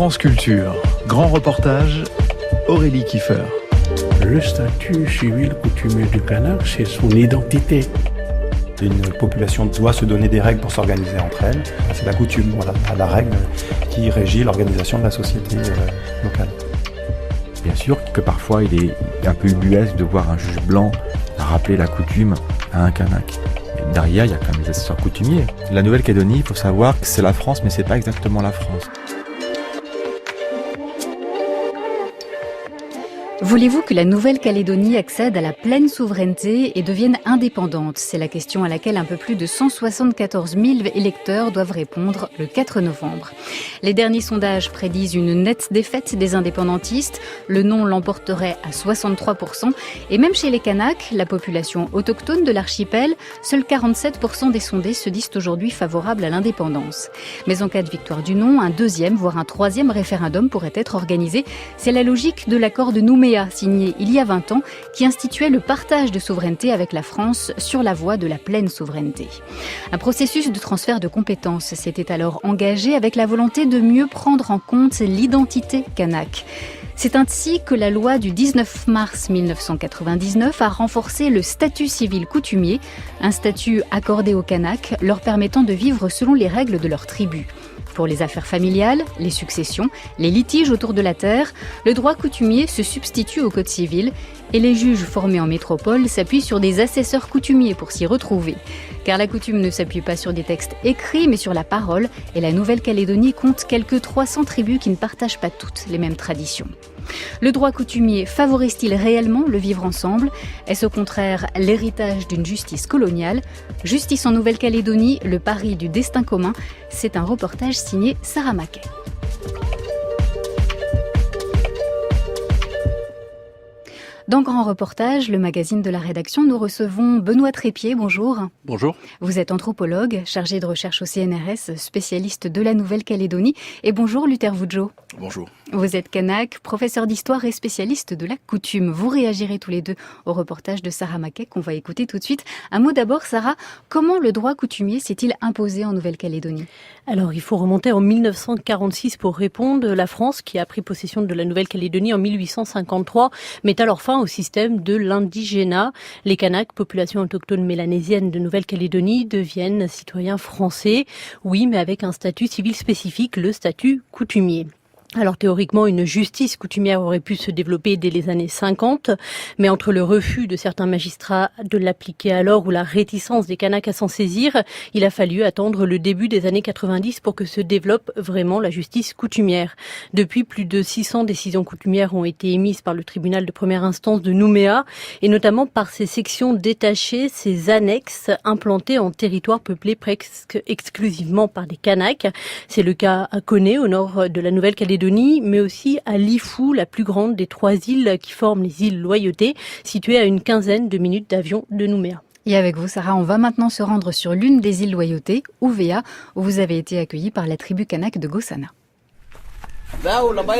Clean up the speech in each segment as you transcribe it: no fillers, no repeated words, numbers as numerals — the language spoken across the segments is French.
France Culture, grand reportage, Aurélie Kiefer. Le statut civil coutumier du Kanak, c'est son identité. Une population doit se donner des règles pour s'organiser entre elles. C'est la coutume, voilà, la règle qui régit l'organisation de la société locale. Bien sûr que parfois il est un peu ubuesque de voir un juge blanc rappeler la coutume à un Kanak. Et derrière, il y a quand même des assesseurs coutumiers. La Nouvelle-Calédonie, il faut savoir que c'est la France, mais c'est pas exactement la France. Voulez-vous que la Nouvelle-Calédonie accède à la pleine souveraineté et devienne indépendante ? C'est la question à laquelle un peu plus de 174 000 électeurs doivent répondre le 4 novembre. Les derniers sondages prédisent une nette défaite des indépendantistes. Le non l'emporterait à 63%. Et même chez les Kanaks, la population autochtone de l'archipel, seuls 47% des sondés se disent aujourd'hui favorables à l'indépendance. Mais en cas de victoire du non, un deuxième, voire un troisième référendum pourrait être organisé. C'est la logique de l'accord de Nouméa, signé il y a 20 ans, qui instituait le partage de souveraineté avec la France sur la voie de la pleine souveraineté. Un processus de transfert de compétences s'était alors engagé avec la volonté de mieux prendre en compte l'identité kanak. C'est ainsi que la loi du 19 mars 1999 a renforcé le statut civil coutumier, un statut accordé aux Kanaks leur permettant de vivre selon les règles de leur tribu. Pour les affaires familiales, les successions, les litiges autour de la terre, le droit coutumier se substitue au code civil et les juges formés en métropole s'appuient sur des assesseurs coutumiers pour s'y retrouver. Car la coutume ne s'appuie pas sur des textes écrits mais sur la parole et la Nouvelle-Calédonie compte quelques 300 tribus qui ne partagent pas toutes les mêmes traditions. Le droit coutumier favorise-t-il réellement le vivre ensemble ? Est-ce au contraire l'héritage d'une justice coloniale ? Justice en Nouvelle-Calédonie, le pari du destin commun, c'est un reportage signé Sarah Maquet. Dans Grand Reportage, le magazine de la rédaction, nous recevons Benoît Trépied. Bonjour. Bonjour. Vous êtes anthropologue, chargé de recherche au CNRS, spécialiste de la Nouvelle-Calédonie. Et bonjour Luther Vudjo. Bonjour. Vous êtes kanak, professeur d'histoire et spécialiste de la coutume. Vous réagirez tous les deux au reportage de Sarah Maquet qu'on va écouter tout de suite. Un mot d'abord, Sarah, comment le droit coutumier s'est-il imposé en Nouvelle-Calédonie ? Alors, il faut remonter en 1946 pour répondre. La France, qui a pris possession de la Nouvelle-Calédonie en 1853, met alors fin au système de l'indigénat. Les Kanaks, population autochtone mélanésienne de Nouvelle-Calédonie, deviennent citoyens français. Oui, mais avec un statut civil spécifique, le statut coutumier. Alors théoriquement, une justice coutumière aurait pu se développer dès les années 50, mais entre le refus de certains magistrats de l'appliquer alors ou la réticence des Kanaks à s'en saisir, il a fallu attendre le début des années 90 pour que se développe vraiment la justice coutumière. Depuis, plus de 600 décisions coutumières ont été émises par le tribunal de première instance de Nouméa, et notamment par ces sections détachées, ces annexes implantées en territoire peuplé presque exclusivement par des Kanaks. C'est le cas à Koné, au nord de la Nouvelle-Calédonie, mais aussi à Lifou, la plus grande des 3 îles qui forment les îles Loyauté, situées à une quinzaine de minutes d'avion de Nouméa. Et avec vous, Sarah, on va maintenant se rendre sur l'une des îles Loyauté, Ouvéa, où vous avez été accueillie par la tribu kanak de Gossana. Moi,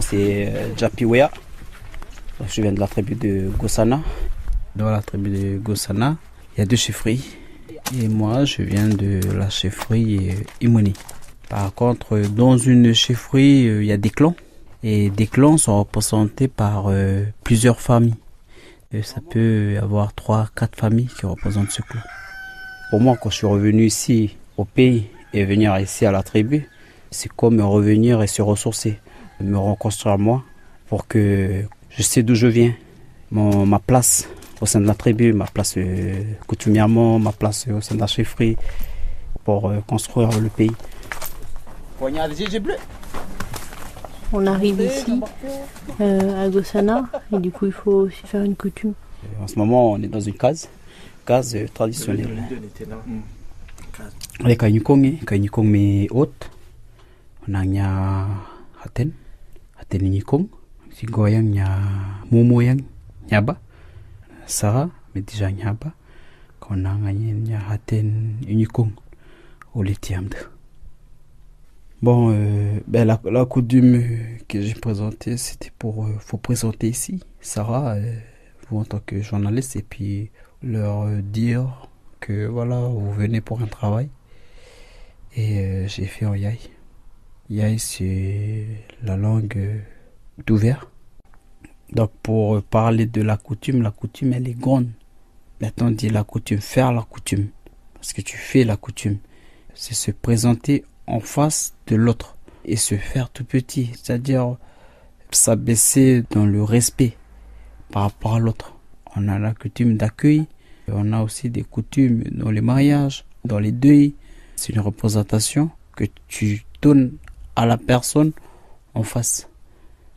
c'est Djapiwea. Je viens de la tribu de Gossana. Dans la tribu de Gossana, il y a 2 chefferies. Et moi, je viens de la chefferie Imoni. Par contre, dans une chefferie, il y a des clans. Et des clans sont représentés par plusieurs familles. Et ça peut y avoir 3-4 familles qui représentent ce clan. Pour moi, quand je suis revenu ici au pays et venir ici à la tribu, c'est comme revenir et se ressourcer, me reconstruire moi pour que je sais d'où je viens, ma place au sein de la tribu, ma place coutumièrement, ma place au sein de la chefferie pour construire le pays. On arrive ici à Gossana et du coup il faut aussi faire une coutume. En ce moment on est dans une case traditionnelle. Avec Kanyukong mais haute, on a nya haten Nyikong, si goyang nya momoyang nyaba. Sarah, mais déjà nyaba, qu'on a nya haten Nyikong au litiamde. Bon, la coutume que j'ai présentée, c'était pour faut présenter ici, Sarah, vous en tant que journaliste, et puis leur dire que voilà, vous venez pour un travail, et j'ai fait en Yai. Yai, c'est la langue d'ouvert. Donc pour parler de la coutume elle est grande. Maintenant on dit la coutume, faire la coutume. Parce que tu fais la coutume. C'est se présenter en face de l'autre et se faire tout petit. C'est-à-dire s'abaisser dans le respect par rapport à l'autre. On a la coutume d'accueil. On a aussi des coutumes dans les mariages, dans les deuils. C'est une représentation que tu donnes à la personne en face.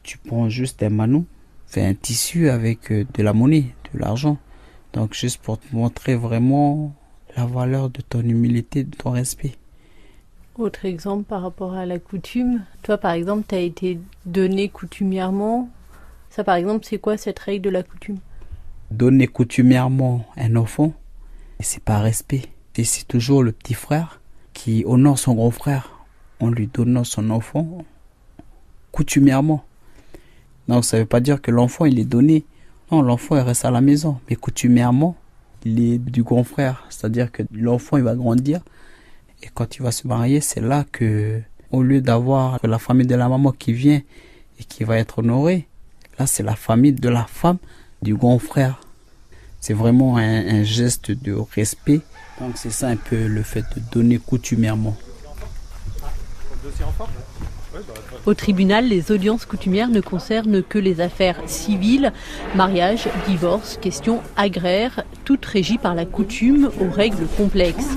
Tu prends juste un manou, fais un tissu avec de la monnaie, de l'argent. Donc juste pour te montrer vraiment la valeur de ton humilité, de ton respect. Autre exemple par rapport à la coutume. Toi, par exemple, tu as été donné coutumièrement. Ça, par exemple, c'est quoi cette règle de la coutume? Donner coutumièrement un enfant, c'est pas respect. Et c'est toujours le petit frère qui honore son grand frère en lui donnant son enfant coutumièrement. Donc ça veut pas dire que l'enfant il est donné. Non, l'enfant il reste à la maison. Mais coutumièrement, il est du grand frère. C'est-à-dire que l'enfant il va grandir. Et quand il va se marier, c'est là que, au lieu d'avoir la famille de la maman qui vient et qui va être honorée, là c'est la famille de la femme du grand frère. C'est vraiment un geste de respect. Donc c'est ça un peu le fait de donner coutumièrement. Au tribunal, les audiences coutumières ne concernent que les affaires civiles, mariage, divorce, questions agraires, toutes régies par la coutume aux règles complexes.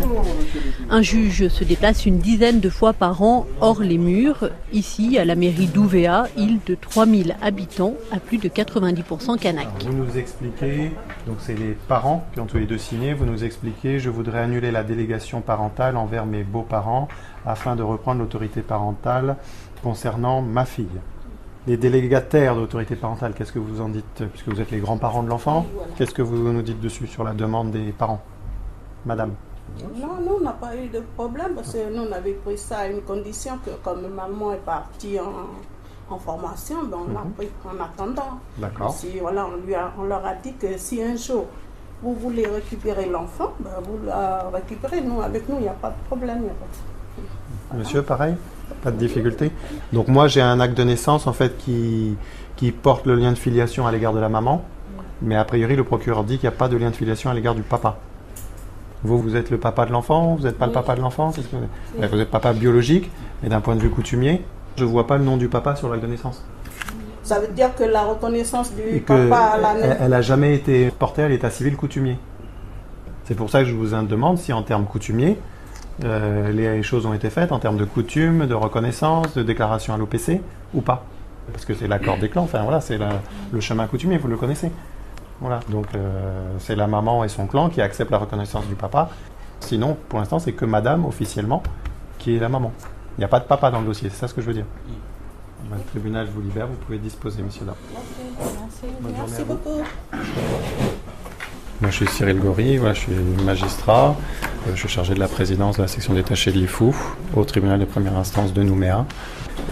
Un juge se déplace une dizaine de fois par an hors les murs, ici à la mairie d'Ouvéa, île de 3000 habitants, à plus de 90% kanak. Vous nous expliquez, donc c'est les parents qui ont tous les deux signé, vous nous expliquez, je voudrais annuler la délégation parentale envers mes beaux-parents afin de reprendre l'autorité parentale concernant ma fille. Les délégataires d'autorité parentale, qu'est-ce que vous en dites, puisque vous êtes les grands-parents de l'enfant? Qu'est-ce que vous nous dites dessus sur la demande des parents, madame? Non, nous, on n'a pas eu de problème parce que nous, on avait pris ça à une condition que comme maman est partie en formation, ben on l'a pris en attendant. D'accord. Si, voilà, on leur a dit que si un jour vous voulez récupérer l'enfant, ben vous la récupérez. Nous, avec nous, il n'y a pas de problème. Voilà. Monsieur, pareil? Pas de difficulté. Donc moi j'ai un acte de naissance en fait qui porte le lien de filiation à l'égard de la maman, mais a priori le procureur dit qu'il n'y a pas de lien de filiation à l'égard du papa. Vous êtes le papa de l'enfant, vous n'êtes pas le papa de l'enfant, c'est ce que vous êtes papa biologique, mais d'un point de vue coutumier, je ne vois pas le nom du papa sur l'acte de naissance. Ça veut dire que la reconnaissance du papa elle n'a jamais été portée à l'état civil coutumier. C'est pour ça que je vous demande si en termes coutumiers, les choses ont été faites en termes de coutume, de reconnaissance, de déclaration à l'OPC ou pas. Parce que c'est l'accord des clans, enfin voilà, c'est le chemin coutumier, vous le connaissez. Voilà, donc c'est la maman et son clan qui acceptent la reconnaissance du papa. Sinon, pour l'instant, c'est que madame, officiellement, qui est la maman. Il n'y a pas de papa dans le dossier, c'est ça ce que je veux dire. Le tribunal, je vous libère, vous pouvez disposer, monsieur Dard. Merci beaucoup. Moi, je suis Cyril Gory, voilà, je suis magistrat, je suis chargé de la présidence de la section détachée de l'IFOU au tribunal de première instance de Nouméa.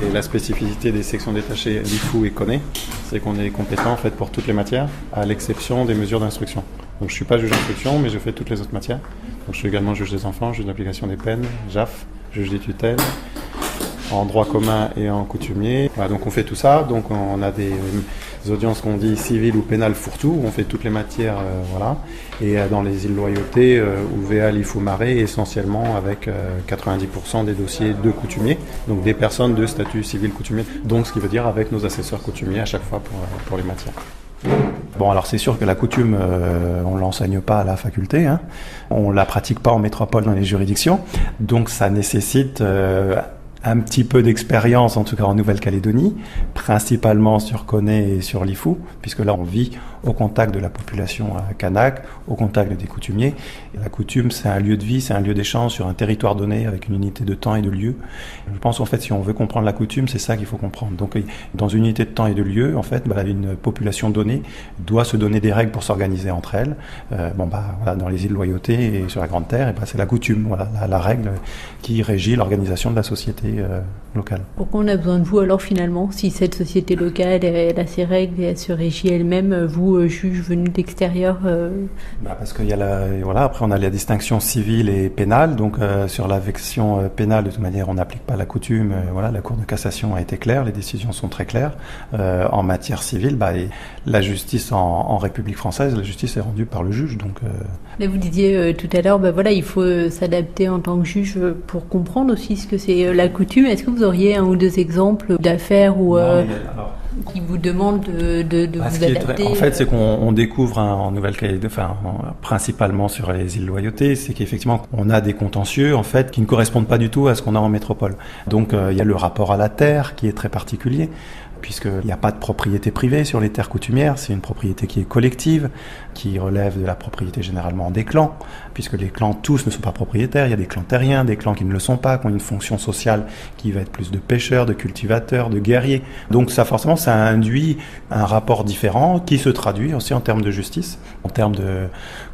Et la spécificité des sections détachées l'IFOU et CONE, c'est qu'on est compétent en fait pour toutes les matières, à l'exception des mesures d'instruction. Donc je ne suis pas juge d'instruction, mais je fais toutes les autres matières. Donc je suis également juge des enfants, juge d'application des peines, JAF, juge des tutelles, en droit commun et en coutumier. Voilà, donc on fait tout ça, donc on a des audiences qu'on dit civiles ou pénales fourre-tout, où on fait toutes les matières, voilà. Et dans les îles Loyauté, Ouvéa, l'IFOU Marais, essentiellement avec 90% des dossiers de coutumiers, donc des personnes de statut civil coutumier, donc ce qui veut dire avec nos assesseurs coutumiers à chaque fois pour les matières. Bon, alors c'est sûr que la coutume, on ne l'enseigne pas à la faculté, hein. On ne la pratique pas en métropole dans les juridictions, donc ça nécessite un petit peu d'expérience, en tout cas en Nouvelle-Calédonie, principalement sur CONE et sur l'IFOU, puisque là on vit au contact de la population kanak, au contact des coutumiers. Et la coutume, c'est un lieu de vie, c'est un lieu d'échange sur un territoire donné avec une unité de temps et de lieu. Je pense en fait, si on veut comprendre la coutume, c'est ça qu'il faut comprendre. Donc dans une unité de temps et de lieu, en fait, une population donnée doit se donner des règles pour s'organiser entre elles. Voilà, dans les îles Loyauté et sur la Grande Terre, c'est la coutume, voilà, la règle qui régit l'organisation de la société locale. Pourquoi on a besoin de vous alors finalement, si cette société locale elle a ses règles et elle se régit elle-même, vous, juge venu d'extérieur Parce qu'il y a après on a la distinction civile et pénale, donc sur la version pénale de toute manière on n'applique pas la coutume, la Cour de cassation a été claire, les décisions sont très claires. En matière civile, et la justice en République française, la justice est rendue par le juge. Donc, Là vous disiez tout à l'heure, il faut s'adapter en tant que juge pour comprendre aussi ce que c'est la coutume. Est-ce que vous auriez un ou deux exemples d'affaires où qui vous demandent de vous adapter? En fait, c'est qu'on découvre en Nouvelle-Calédonie, principalement sur les îles Loyauté, c'est qu'effectivement, on a des contentieux en fait qui ne correspondent pas du tout à ce qu'on a en métropole. Donc, il y a le rapport à la terre qui est très particulier, puisqu'il n'y a pas de propriété privée sur les terres coutumières, c'est une propriété qui est collective, qui relève de la propriété généralement des clans, puisque les clans tous ne sont pas propriétaires, il y a des clans terriens, des clans qui ne le sont pas, qui ont une fonction sociale qui va être plus de pêcheurs, de cultivateurs, de guerriers. Donc ça forcément, ça induit un rapport différent qui se traduit aussi en termes de justice, en termes de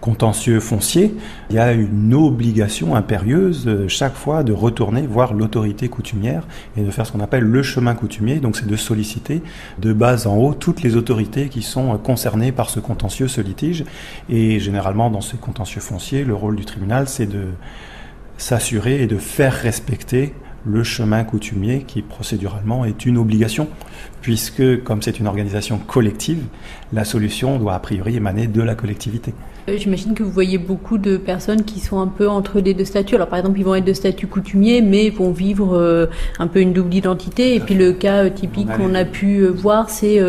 contentieux fonciers. Il y a une obligation impérieuse chaque fois de retourner voir l'autorité coutumière et de faire ce qu'on appelle le chemin coutumier, donc c'est de solliciter de bas en haut toutes les autorités qui sont concernées par ce contentieux, ce litige. Et généralement, dans ces contentieux fonciers, le rôle du tribunal, c'est de s'assurer et de faire respecter le chemin coutumier qui, procéduralement, est une obligation, puisque, comme c'est une organisation collective, la solution doit a priori émaner de la collectivité. J'imagine que vous voyez beaucoup de personnes qui sont un peu entre les deux statuts. Alors par exemple, ils vont être de statut coutumier, mais vont vivre un peu une double identité. Et puis le cas typique qu'on a pu voir, c'est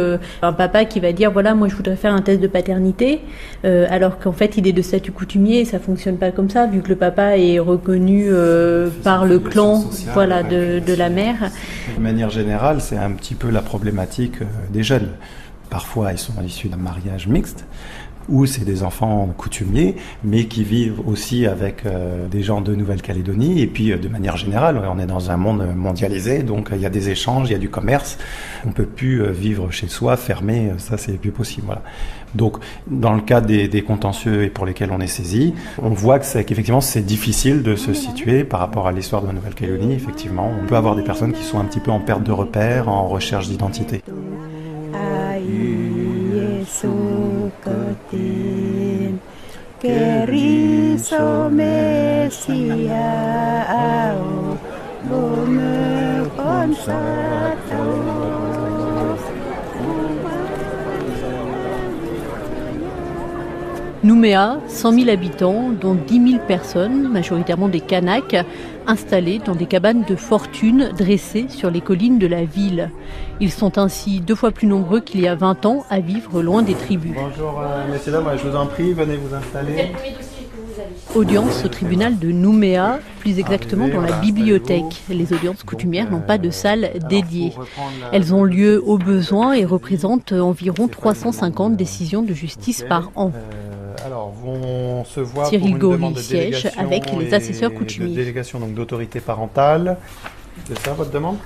un papa qui va dire, moi je voudrais faire un test de paternité, alors qu'en fait il est de statut coutumier et ça fonctionne pas comme ça, vu que le papa est reconnu par le clan de la mère. De manière générale, c'est un petit peu la problématique des jeunes. Parfois, ils sont issus d'un mariage mixte, où c'est des enfants coutumiers, mais qui vivent aussi avec des gens de Nouvelle-Calédonie. Et puis, de manière générale, on est dans un monde mondialisé, donc il y a des échanges, il y a du commerce. On ne peut plus vivre chez soi, fermé, ça c'est plus possible. Voilà. Donc, dans le cadre des contentieux et pour lesquels on est saisi, on voit qu'effectivement c'est difficile de se situer par rapport à l'histoire de la Nouvelle-Calédonie. Effectivement, on peut avoir des personnes qui sont un petit peu en perte de repères, en recherche d'identité. Nouméa, 100 000 habitants, dont 10 000 personnes, majoritairement des Kanaks, installés dans des cabanes de fortune dressées sur les collines de la ville. Ils sont ainsi 2 fois plus nombreux qu'il y a 20 ans à vivre loin des tribus. Bonjour messieurs, dames, je vous en prie, venez vous installer. Audience au tribunal de Nouméa, plus exactement dans la bibliothèque. Les audiences coutumières n'ont pas de salle dédiée. Elles ont lieu au besoin et représentent environ 350 décisions de justice par an. Vont se voir Cyril pour une demande Gaury de siège avec les assesseurs coutumiers. De délégation donc d'autorité parentale. C'est ça votre demande?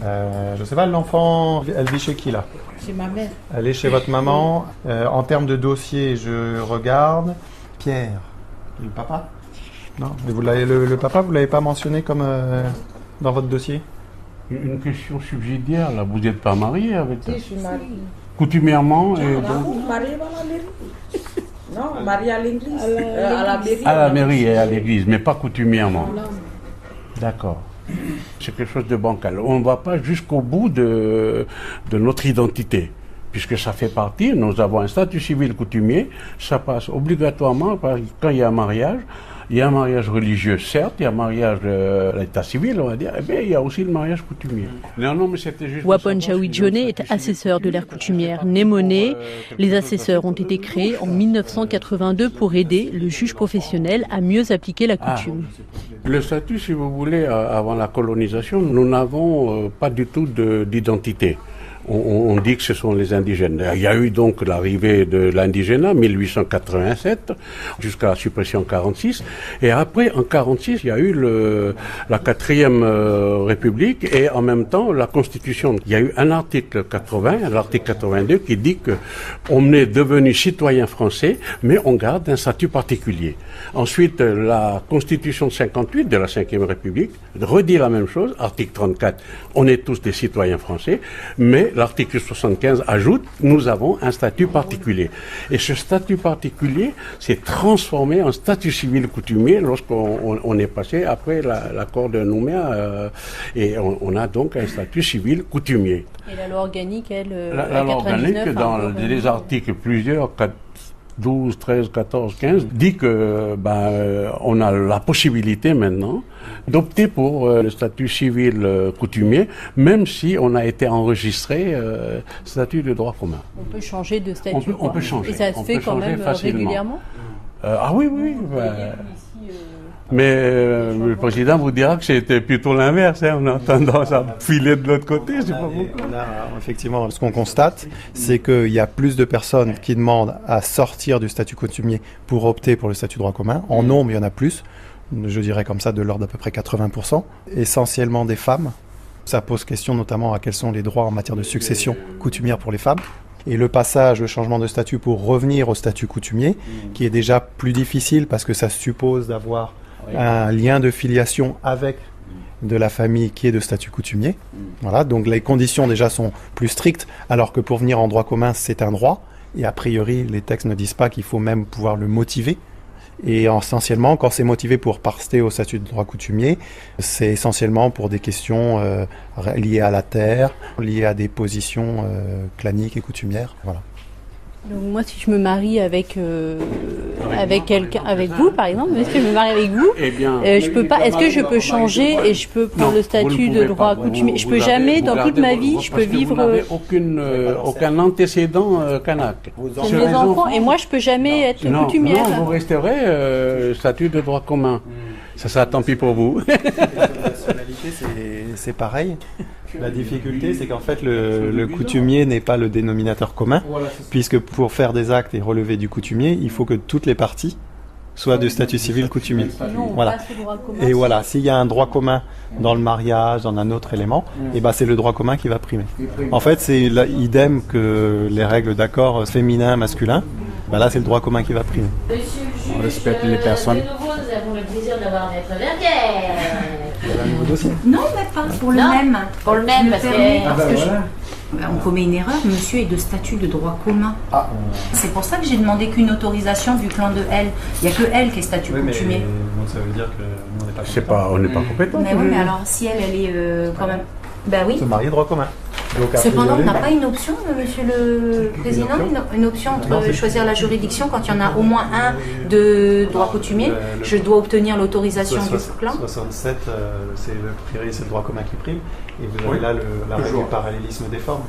Je ne sais pas, l'enfant, elle vit chez qui là? Chez ma mère. Elle est chez votre maman. En termes de dossier, je regarde. Pierre, le papa? Non, mais le papa, vous ne l'avez pas mentionné comme dans votre dossier? Une question subsidiaire, là, vous n'êtes pas marié avec Si, je suis mariée. Coutumièrement et donc... Mariée à la mairie. Non, mariée à l'église. À la mairie. À la mairie et à l'église, mais pas coutumièrement. D'accord. C'est quelque chose de bancal. On ne va pas jusqu'au bout de notre identité, puisque ça fait partie, nous avons un statut civil coutumier, ça passe obligatoirement quand il y a un mariage. Il y a un mariage religieux, certes, il y a un mariage à l'état civil, on va dire, mais il y a aussi le mariage coutumier. Non, mais c'était juste... Wapon Chaouidjone est assesseur de l'ère coutumière Némoné. Les assesseurs ont été créés en 1982 pour aider le juge professionnel à mieux appliquer la coutume. Le statut, si vous voulez, avant la colonisation, nous n'avons pas du tout d'identité. on dit que ce sont les indigènes. Il y a eu donc l'arrivée de l'indigénat, 1887, jusqu'à la suppression en 46. Et après, en 46, il y a eu la 4e République et en même temps la Constitution. Il y a eu un article 80, l'article 82, qui dit que on est devenu citoyen français, mais on garde un statut particulier. Ensuite, la Constitution de 58 de la 5e République redit la même chose, article 34, on est tous des citoyens français, mais l'article 75 ajoute, nous avons un statut particulier. Et ce statut particulier s'est transformé en statut civil coutumier lorsqu'on est passé après l'accord de Nouméa, et on a donc un statut civil coutumier. Et la loi organique, elle, la loi organique, dans les articles plusieurs, 12, 13, 14, 15, dit que on a la possibilité maintenant d'opter pour le statut civil coutumier, même si on a été enregistré statut de droit commun. On peut changer de statut. On peut changer. Et ça se fait quand même régulièrement. Ah oui. Mais le président vous dira que c'était plutôt l'inverse. On a tendance à filer de l'autre côté. C'est pas beaucoup. Effectivement, ce qu'on constate, c'est qu'il y a plus de personnes qui demandent à sortir du statut coutumier pour opter pour le statut droit commun. En nombre, il y en a plus. Je dirais comme ça de l'ordre d'à peu près 80%. Essentiellement des femmes. Ça pose question notamment à quels sont les droits en matière de succession coutumière pour les femmes. Et le passage, le changement de statut pour revenir au statut coutumier, qui est déjà plus difficile parce que ça suppose d'avoir un lien de filiation avec de la famille qui est de statut coutumier. Voilà, donc les conditions déjà sont plus strictes, alors que pour venir en droit commun, c'est un droit. Et a priori, les textes ne disent pas qu'il faut même pouvoir le motiver. Et essentiellement, quand c'est motivé pour passer au statut de droit coutumier, c'est essentiellement pour des questions liées à la terre, liées à des positions claniques et coutumières. Voilà. Donc moi, si je me marie avec quelqu'un, avec vous par exemple, est-ce que je me marie avec vous, je peux pas. Est-ce que je peux changer et je peux prendre le statut de droit coutumier? Je peux jamais, dans toute ma vie, je peux vivre. Vous n'avez aucun antécédent kanak. C'est mes enfants et moi, je peux jamais être coutumière. Non, vous resterez statut de droit commun. Ça, tant pis pour vous. La nationalité, c'est pareil. La difficulté, c'est qu'en fait, le coutumier n'est pas le dénominateur commun, puisque pour faire des actes et relever du coutumier, il faut que toutes les parties soient de statut civil coutumier. Voilà. Et voilà, s'il y a un droit commun dans le mariage, dans un autre élément, et c'est le droit commun qui va primer. En fait, c'est idem que les règles d'accord féminin, masculin. Là, c'est le droit commun qui va primer. On respecte les personnes. Nous avons le plaisir d'avoir Maître Verdière. Un nouveau dossier. Non, mais pas pour le même. Pour le même, parce que on commet une erreur, monsieur est de statut de droit commun. C'est pour ça que j'ai demandé qu'une autorisation du clan de elle. Il n'y a que elle qui est statut coutumier. Donc ça veut dire que nous, on n'est pas compétents. On n'est pas compétents. Mais oui, mais alors si elle est quand même... Ben oui. Se marier droit commun. Cependant, on n'a pas une option, monsieur le président, une option entre choisir la juridiction quand il y en a au moins un de droit coutumier. Je dois obtenir l'autorisation du clan. 67, c'est le droit commun qui prime. Et vous avez là la règle du parallélisme des formes.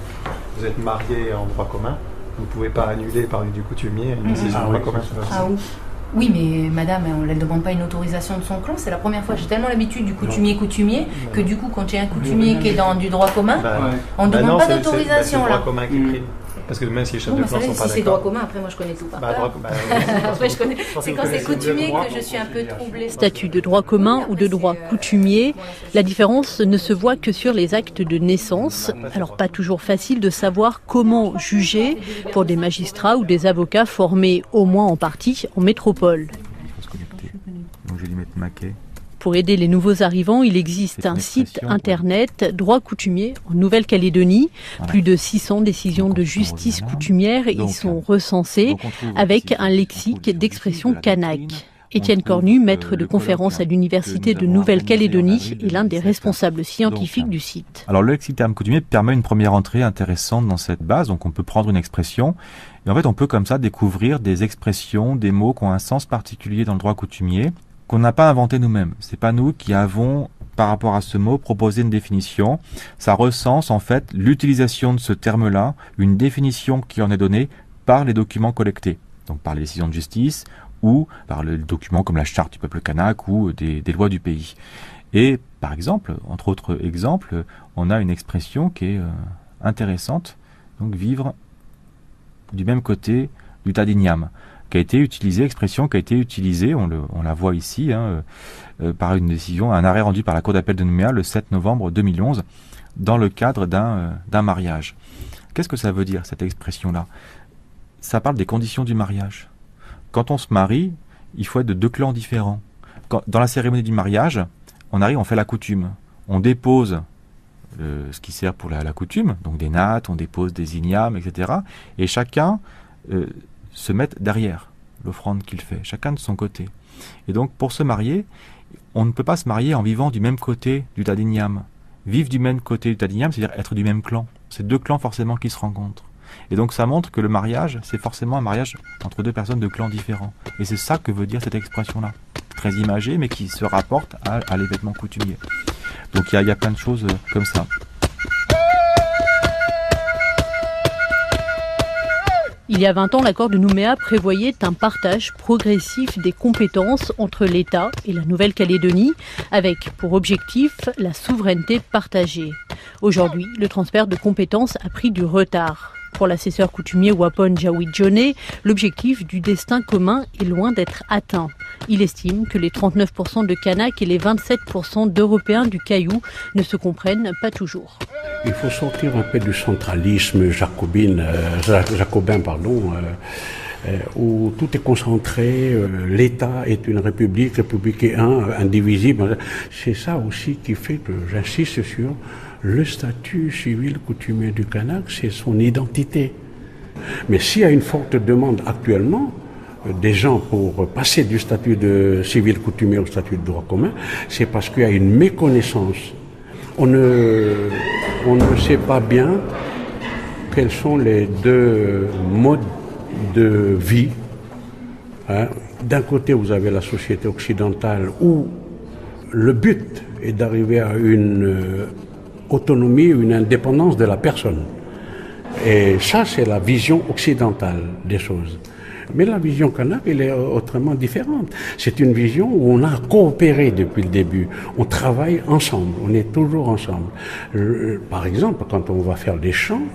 Vous êtes marié en droit commun, vous ne pouvez pas annuler par du coutumier une décision de droit commun. Oui, mais madame, on ne demande pas une autorisation de son clan. C'est la première fois. J'ai tellement l'habitude du coutumier que du coup, quand il y a un coutumier qui est dans du droit commun, on ne demande pas d'autorisation. C'est le droit commun qui prime. Parce que même si les chefs de clan sont pas d'accord. Si c'est droit commun, après moi je connais tout par cœur. Après je connais. C'est quand c'est coutumier que je suis un peu troublée. Statut de droit commun ou de droit coutumier, la différence ne se voit que sur les actes de naissance. Alors pas toujours facile de savoir comment juger pour des magistrats ou des avocats formés au moins en partie en métropole. Donc je vais lui mettre maquet. Pour aider les nouveaux arrivants, il existe un site internet droit coutumier en Nouvelle-Calédonie. Voilà. Plus de 600 décisions de justice coutumière y sont recensées avec un lexique d'expression kanak. Étienne Cornu, maître de conférence à l'Université de Nouvelle-Calédonie, est l'un des responsables scientifiques du site. Alors le lexique terme coutumier permet une première entrée intéressante dans cette base. Donc on peut prendre une expression et en fait on peut comme ça découvrir des expressions, des mots qui ont un sens particulier dans le droit coutumier, qu'on n'a pas inventé nous-mêmes. C'est pas nous qui avons, par rapport à ce mot, proposé une définition. Ça recense en fait l'utilisation de ce terme-là, une définition qui en est donnée par les documents collectés, donc par les décisions de justice ou par les documents comme la charte du peuple kanak ou des lois du pays. Et par exemple, entre autres exemples, on a une expression qui est intéressante, donc vivre du même côté du tas d'igname, qui a été utilisée, expression qui a été utilisée, on la voit ici, par une décision, un arrêt rendu par la Cour d'appel de Nouméa le 7 novembre 2011, dans le cadre d'un mariage. Qu'est-ce que ça veut dire, cette expression-là? Ça parle des conditions du mariage. Quand on se marie, il faut être de deux clans différents. Dans la cérémonie du mariage, on fait la coutume. On dépose ce qui sert pour la coutume, donc des nattes, on dépose des ignames, etc. Et chacun se met derrière l'offrande qu'il fait, chacun de son côté. Et donc, pour se marier, on ne peut pas se marier en vivant du même côté du tas d'igname. Vivre du même côté du tas d'igname, c'est-à-dire être du même clan. C'est deux clans forcément qui se rencontrent. Et donc ça montre que le mariage, c'est forcément un mariage entre deux personnes de clans différents. Et c'est ça que veut dire cette expression-là. Très imagée, mais qui se rapporte à l'événement coutumier. Donc il y a plein de choses comme ça. Il y a 20 ans, l'accord de Nouméa prévoyait un partage progressif des compétences entre l'État et la Nouvelle-Calédonie, avec pour objectif la souveraineté partagée. Aujourd'hui, le transfert de compétences a pris du retard. Pour l'assesseur coutumier Wapon Jawid-Djoné, l'objectif du destin commun est loin d'être atteint. Il estime que les 39% de Kanaks et les 27% d'Européens du Caillou ne se comprennent pas toujours. Il faut sortir un peu du centralisme jacobin, où tout est concentré, l'État est une république est indivisible. C'est ça aussi qui fait que j'insiste sur le statut civil coutumier du Kanak, c'est son identité. Mais s'il y a une forte demande actuellement des gens pour passer du statut de civil coutumier au statut de droit commun, c'est parce qu'il y a une méconnaissance. On ne sait pas bien quels sont les deux modes de vie. D'un côté, vous avez la société occidentale où le but est d'arriver à une autonomie, une indépendance de la personne. Et ça, c'est la vision occidentale des choses. Mais la vision kanak, elle est autrement différente. C'est une vision où on a coopéré depuis le début. On travaille ensemble, on est toujours ensemble. Par exemple, quand on va faire des champs,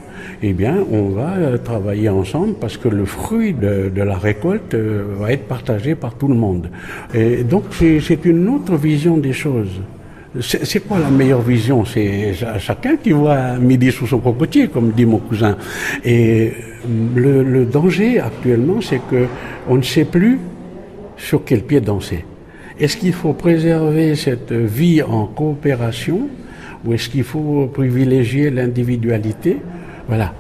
eh bien, on va travailler ensemble parce que le fruit de la récolte va être partagé par tout le monde. Et donc, c'est une autre vision des choses. C'est quoi la meilleure vision? C'est chacun qui voit midi sous son cocotier, comme dit mon cousin. Et le danger actuellement, c'est que on ne sait plus sur quel pied danser. Est-ce qu'il faut préserver cette vie en coopération ou est-ce qu'il faut privilégier l'individualité? Voilà.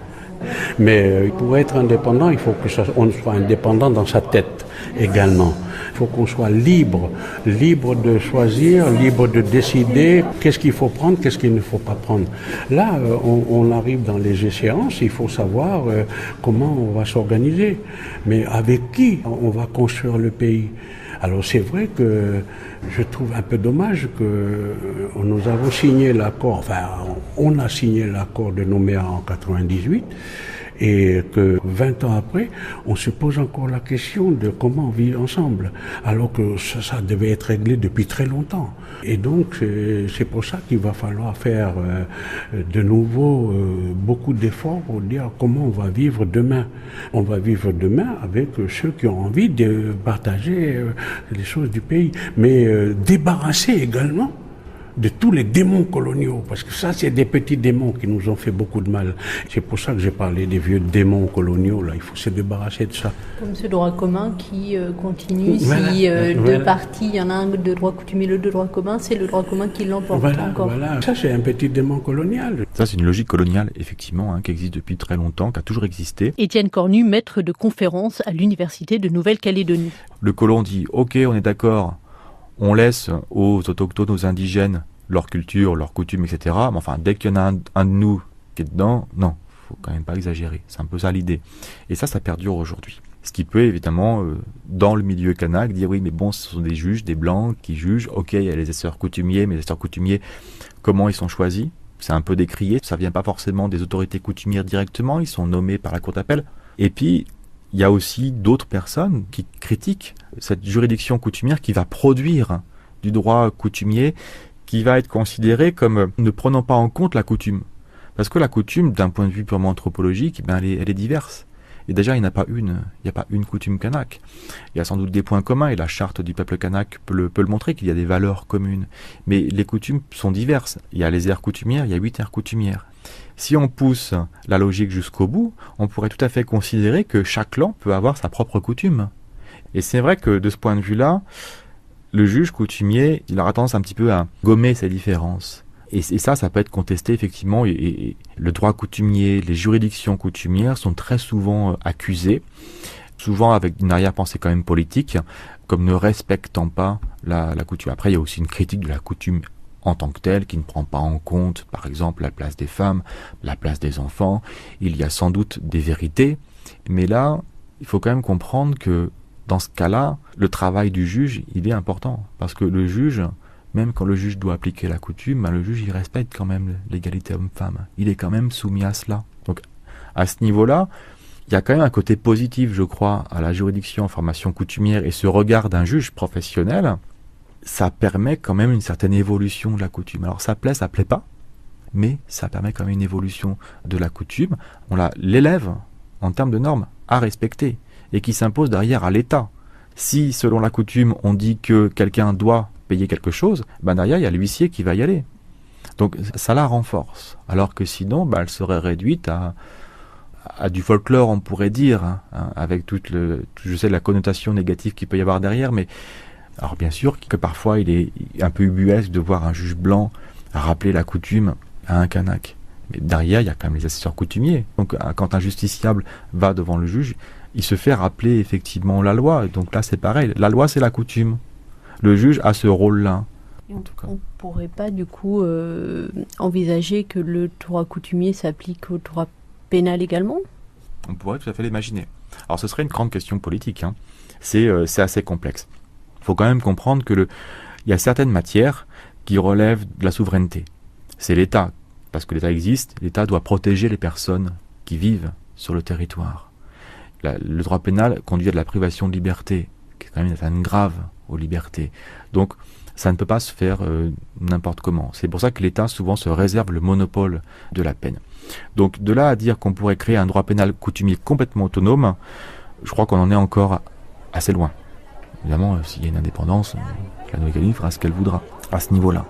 Mais pour être indépendant, il faut qu'on soit indépendant dans sa tête également. Il faut qu'on soit libre de choisir, libre de décider qu'est-ce qu'il faut prendre, qu'est-ce qu'il ne faut pas prendre. Là, on arrive dans les échéances, il faut savoir comment on va s'organiser, mais avec qui on va construire le pays. Alors c'est vrai que je trouve un peu dommage que nous avons signé l'accord, on a signé l'accord de Nouméa en 98, et que 20 ans après, on se pose encore la question de comment vivre ensemble, alors que ça devait être réglé depuis très longtemps. Et donc, c'est pour ça qu'il va falloir faire de nouveau beaucoup d'efforts pour dire comment on va vivre demain. On va vivre demain avec ceux qui ont envie de partager les choses du pays, mais débarrasser également de tous les démons coloniaux, parce que ça, c'est des petits démons qui nous ont fait beaucoup de mal. C'est pour ça que j'ai parlé des vieux démons coloniaux, là. Il faut se débarrasser de ça. Comme ce droit commun qui continue, si deux parties, il y en a un de droit coutumier, l'autre de droit commun, c'est le droit commun qui l'emporte encore. Voilà. Ça, c'est un petit démon colonial. Ça, c'est une logique coloniale, effectivement, qui existe depuis très longtemps, qui a toujours existé. Étienne Cornu, maître de conférence à l'Université de Nouvelle-Calédonie. Le colon dit, ok, on est d'accord, on laisse aux autochtones, aux indigènes, leur culture, leurs coutumes, etc. Mais enfin, dès qu'il y en a un de nous qui est dedans, non, faut quand même pas exagérer. C'est un peu ça l'idée. Et ça perdure aujourd'hui. Ce qui peut évidemment, dans le milieu kanak, dire oui, mais bon, ce sont des juges, des blancs qui jugent. Ok, il y a les assesseurs coutumiers, mais les assesseurs coutumiers, comment ils sont choisis? C'est un peu décrié. Ça vient pas forcément des autorités coutumières directement. Ils sont nommés par la cour d'appel. Et puis, il y a aussi d'autres personnes qui critiquent cette juridiction coutumière qui va produire du droit coutumier, qui va être considéré comme ne prenant pas en compte la coutume. Parce que la coutume, d'un point de vue purement anthropologique, elle est diverse. Et déjà, il n'y a pas une coutume kanak. Il y a sans doute des points communs, et la charte du peuple kanak peut le montrer, qu'il y a des valeurs communes. Mais les coutumes sont diverses. Il y a les aires coutumières, il y a 8 aires coutumières. Si on pousse la logique jusqu'au bout, on pourrait tout à fait considérer que chaque clan peut avoir sa propre coutume. Et c'est vrai que de ce point de vue-là, le juge coutumier, il aura tendance un petit peu à gommer ces différences. Et ça peut être contesté effectivement, et le droit coutumier, les juridictions coutumières sont très souvent accusées, souvent avec une arrière-pensée quand même politique, comme ne respectant pas la coutume. Après, il y a aussi une critique de la coutume en tant que telle, qui ne prend pas en compte, par exemple, la place des femmes, la place des enfants. Il y a sans doute des vérités, mais là, il faut quand même comprendre que dans ce cas-là, le travail du juge, il est important, parce que le juge, même quand le juge doit appliquer la coutume, le juge, il respecte quand même l'égalité homme-femme. Il est quand même soumis à cela. Donc, à ce niveau-là, il y a quand même un côté positif, je crois, à la juridiction en formation coutumière, et ce regard d'un juge professionnel, ça permet quand même une certaine évolution de la coutume. Alors, ça plaît pas, mais ça permet quand même une évolution de la coutume. On l'élève, en termes de normes, à respecter, et qui s'impose derrière à l'État. Si, selon la coutume, on dit que quelqu'un doit payer quelque chose, derrière, il y a l'huissier qui va y aller. Donc, ça la renforce. Alors que sinon, elle serait réduite à du folklore, on pourrait dire, avec toute la connotation négative qu'il peut y avoir derrière, mais alors bien sûr que parfois, il est un peu ubuesque de voir un juge blanc rappeler la coutume à un kanak. Mais derrière, il y a quand même les assesseurs coutumiers. Donc, quand un justiciable va devant le juge, il se fait rappeler effectivement la loi. Donc là, c'est pareil. La loi, c'est la coutume. Le juge a ce rôle-là. On ne pourrait pas, du coup, envisager que le droit coutumier s'applique au droit pénal également ? On pourrait tout à fait l'imaginer. Alors, ce serait une grande question politique. C'est assez complexe. Il faut quand même comprendre qu'il y a certaines matières qui relèvent de la souveraineté. C'est l'État. Parce que l'État existe, l'État doit protéger les personnes qui vivent sur le territoire. Le droit pénal conduit à de la privation de liberté, qui est quand même une atteinte grave aux libertés. Donc, ça ne peut pas se faire n'importe comment. C'est pour ça que l'État souvent se réserve le monopole de la peine. Donc, de là à dire qu'on pourrait créer un droit pénal coutumier complètement autonome, je crois qu'on en est encore assez loin. Évidemment, s'il y a une indépendance, la Nouvelle-Calédonie fera ce qu'elle voudra à ce niveau-là.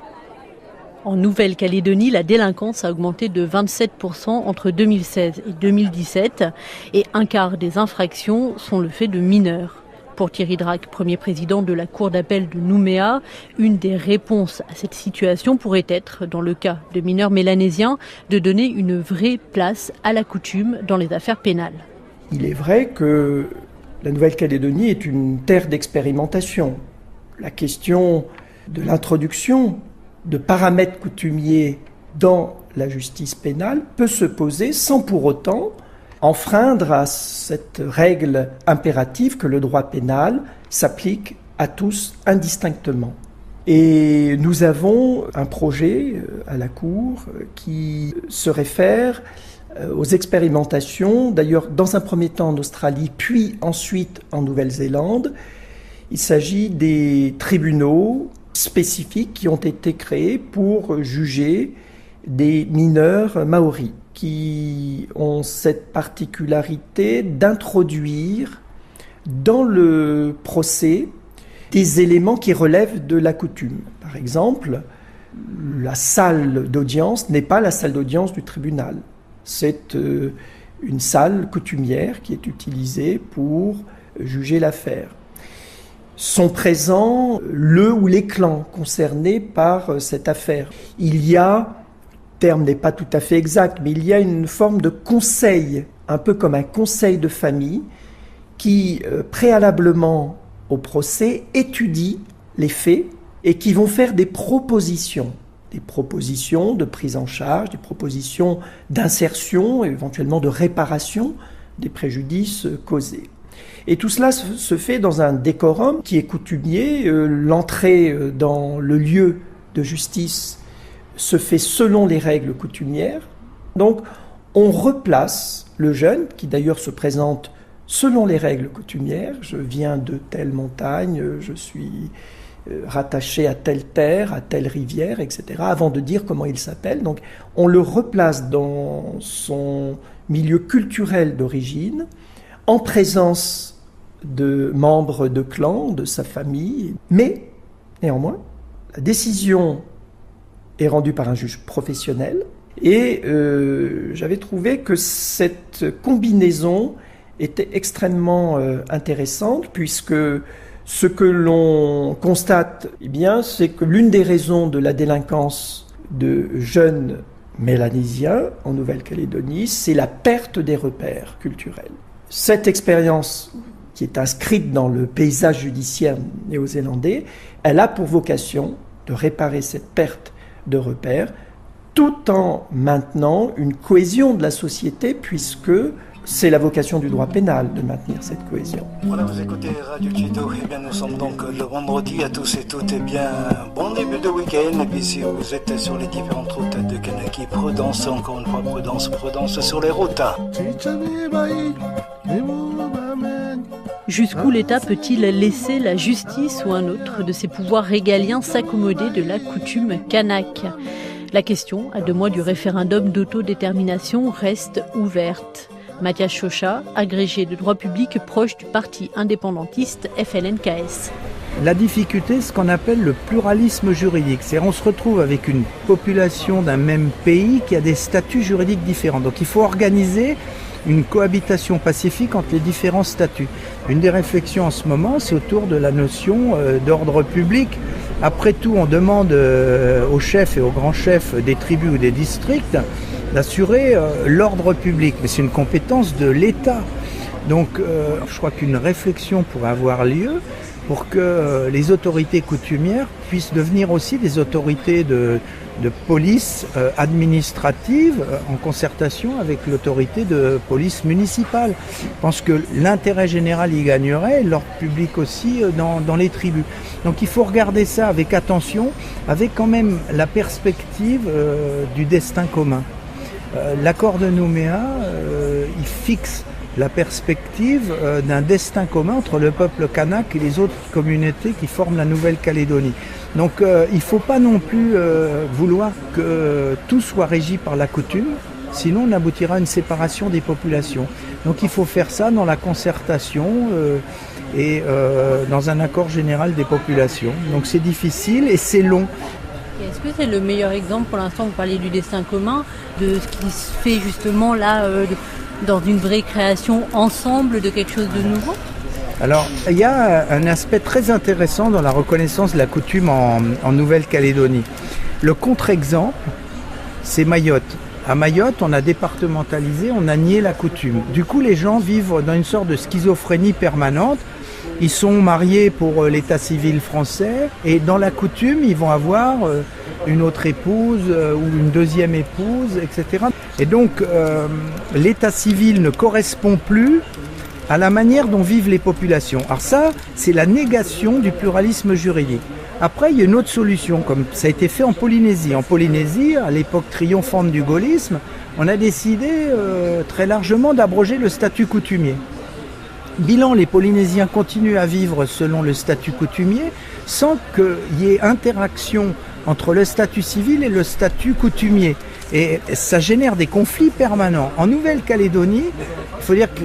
En Nouvelle-Calédonie, la délinquance a augmenté de 27% entre 2016 et 2017 et un quart des infractions sont le fait de mineurs. Pour Thierry Drac, premier président de la Cour d'appel de Nouméa, une des réponses à cette situation pourrait être, dans le cas de mineurs mélanésiens, de donner une vraie place à la coutume dans les affaires pénales. Il est vrai que la Nouvelle-Calédonie est une terre d'expérimentation. La question de l'introduction de paramètres coutumiers dans la justice pénale peut se poser sans pour autant enfreindre à cette règle impérative que le droit pénal s'applique à tous indistinctement. Et nous avons un projet à la Cour qui se réfère aux expérimentations, d'ailleurs dans un premier temps en Australie, puis ensuite en Nouvelle-Zélande. Il s'agit des tribunaux spécifiques qui ont été créés pour juger des mineurs maoris, qui ont cette particularité d'introduire dans le procès des éléments qui relèvent de la coutume. Par exemple, la salle d'audience n'est pas la salle d'audience du tribunal. C'est une salle coutumière qui est utilisée pour juger l'affaire. Sont présents le ou les clans concernés par cette affaire. Il y a, le terme n'est pas tout à fait exact, mais il y a une forme de conseil, un peu comme un conseil de famille, qui, préalablement au procès, étudie les faits et qui vont faire des propositions de prise en charge, des propositions d'insertion, éventuellement de réparation des préjudices causés. Et tout cela se fait dans un décorum qui est coutumier. L'entrée dans le lieu de justice se fait selon les règles coutumières. Donc, on replace le jeune, qui d'ailleurs se présente selon les règles coutumières. Je viens de telle montagne, je suis rattaché à telle terre, à telle rivière, etc., avant de dire comment il s'appelle. Donc on le replace dans son milieu culturel d'origine, en présence de membres de clans, de sa famille, mais néanmoins, la décision est rendue par un juge professionnel, et j'avais trouvé que cette combinaison était extrêmement intéressante, puisque ce que l'on constate, eh bien, c'est que l'une des raisons de la délinquance de jeunes mélanésiens en Nouvelle-Calédonie, c'est la perte des repères culturels. Cette expérience, qui est inscrite dans le paysage judiciaire néo-zélandais, elle a pour vocation de réparer cette perte de repères, tout en maintenant une cohésion de la société, puisque c'est la vocation du droit pénal de maintenir cette cohésion. Voilà, vous écoutez Radio Chido. Eh bien, nous sommes donc le vendredi à tous et toutes. Eh bien, bon début de week-end. Et puis, si vous êtes sur les différentes routes de Kanaki, prudence, encore une fois, prudence sur les routes. Jusqu'où l'État peut-il laisser la justice ou un autre de ses pouvoirs régaliens s'accommoder de la coutume kanak ? La question, à 2 mois du référendum d'autodétermination, reste ouverte. Mathias Chocha, agrégé de droit public proche du parti indépendantiste FLNKS. La difficulté, c'est ce qu'on appelle le pluralisme juridique. C'est-à-dire on se retrouve avec une population d'un même pays qui a des statuts juridiques différents. Donc il faut organiser une cohabitation pacifique entre les différents statuts. Une des réflexions en ce moment, c'est autour de la notion d'ordre public. Après tout, on demande aux chefs et aux grands chefs des tribus ou des districts d'assurer l'ordre public. Mais c'est une compétence de l'État. Donc je crois qu'une réflexion pourrait avoir lieu pour que les autorités coutumières puissent devenir aussi des autorités de police administrative en concertation avec l'autorité de police municipale. Je pense que l'intérêt général y gagnerait, l'ordre public aussi dans les tribus. Donc il faut regarder ça avec attention, avec quand même la perspective du destin commun. L'accord de Nouméa, il fixe la perspective d'un destin commun entre le peuple kanak et les autres communautés qui forment la Nouvelle-Calédonie. Donc il ne faut pas non plus vouloir que tout soit régi par la coutume, sinon on aboutira à une séparation des populations. Donc il faut faire ça dans la concertation et dans un accord général des populations. Donc c'est difficile et c'est long. Est-ce que c'est le meilleur exemple pour l'instant, vous parlez du destin commun, de ce qui se fait justement là dans une vraie création ensemble de quelque chose de nouveau ? Alors, il y a un aspect très intéressant dans la reconnaissance de la coutume en Nouvelle-Calédonie. Le contre-exemple, c'est Mayotte. À Mayotte, on a départementalisé, on a nié la coutume. Du coup, les gens vivent dans une sorte de schizophrénie permanente. Ils sont mariés pour l'état civil français et dans la coutume, ils vont avoir une autre épouse ou une deuxième épouse, etc. Et donc, l'état civil ne correspond plus à la manière dont vivent les populations. Alors ça, c'est la négation du pluralisme juridique. Après, il y a une autre solution, comme ça a été fait en Polynésie. En Polynésie, à l'époque triomphante du gaullisme, on a décidé très largement d'abroger le statut coutumier. Bilan, les Polynésiens continuent à vivre selon le statut coutumier sans qu'il y ait interaction entre le statut civil et le statut coutumier. Et ça génère des conflits permanents. En Nouvelle-Calédonie, il faut dire que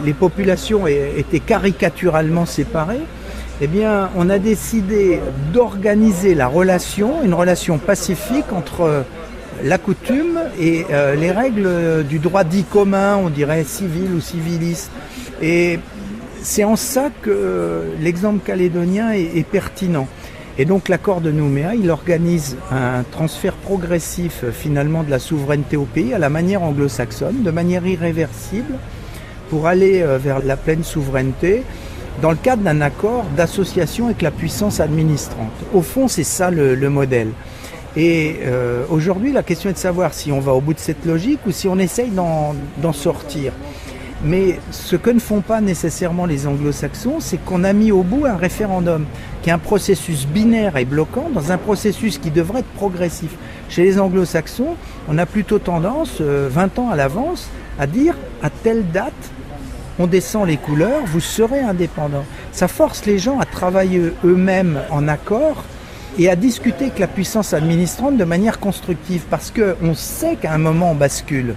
les populations étaient caricaturalement séparées. Eh bien, on a décidé d'organiser la relation, une relation pacifique entre la coutume et les règles du droit dit commun, on dirait civil ou civiliste. Et c'est en ça que l'exemple calédonien est pertinent. Et donc l'accord de Nouméa, il organise un transfert progressif finalement de la souveraineté au pays à la manière anglo-saxonne, de manière irréversible, pour aller vers la pleine souveraineté dans le cadre d'un accord d'association avec la puissance administrante. Au fond, c'est ça le modèle. Et aujourd'hui, la question est de savoir si on va au bout de cette logique ou si on essaye d'en sortir. Mais ce que ne font pas nécessairement les anglo-saxons, c'est qu'on a mis au bout un référendum, qui est un processus binaire et bloquant, dans un processus qui devrait être progressif. Chez les anglo-saxons, on a plutôt tendance, 20 ans à l'avance, à dire à telle date, on descend les couleurs, vous serez indépendant. Ça force les gens à travailler eux-mêmes en accord et à discuter avec la puissance administrante de manière constructive, parce qu'on sait qu'à un moment on bascule.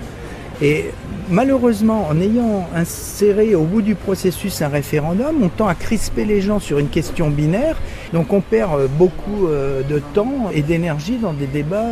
Et malheureusement, en ayant inséré au bout du processus un référendum, on tend à crisper les gens sur une question binaire, donc on perd beaucoup de temps et d'énergie dans des débats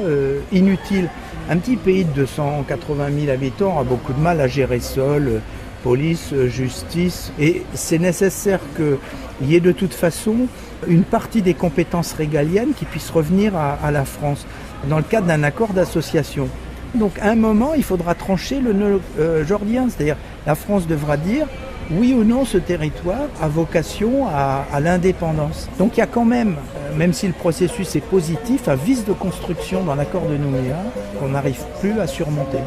inutiles. Un petit pays de 280 000 habitants a beaucoup de mal à gérer seul, police, justice, et c'est nécessaire qu'il y ait de toute façon une partie des compétences régaliennes qui puisse revenir à la France, dans le cadre d'un accord d'association. Donc à un moment, il faudra trancher le nœud jordien, c'est-à-dire la France devra dire oui ou non ce territoire a vocation à l'indépendance. Donc il y a quand même si le processus est positif, un vice de construction dans l'accord de Nouméa qu'on n'arrive plus à surmonter.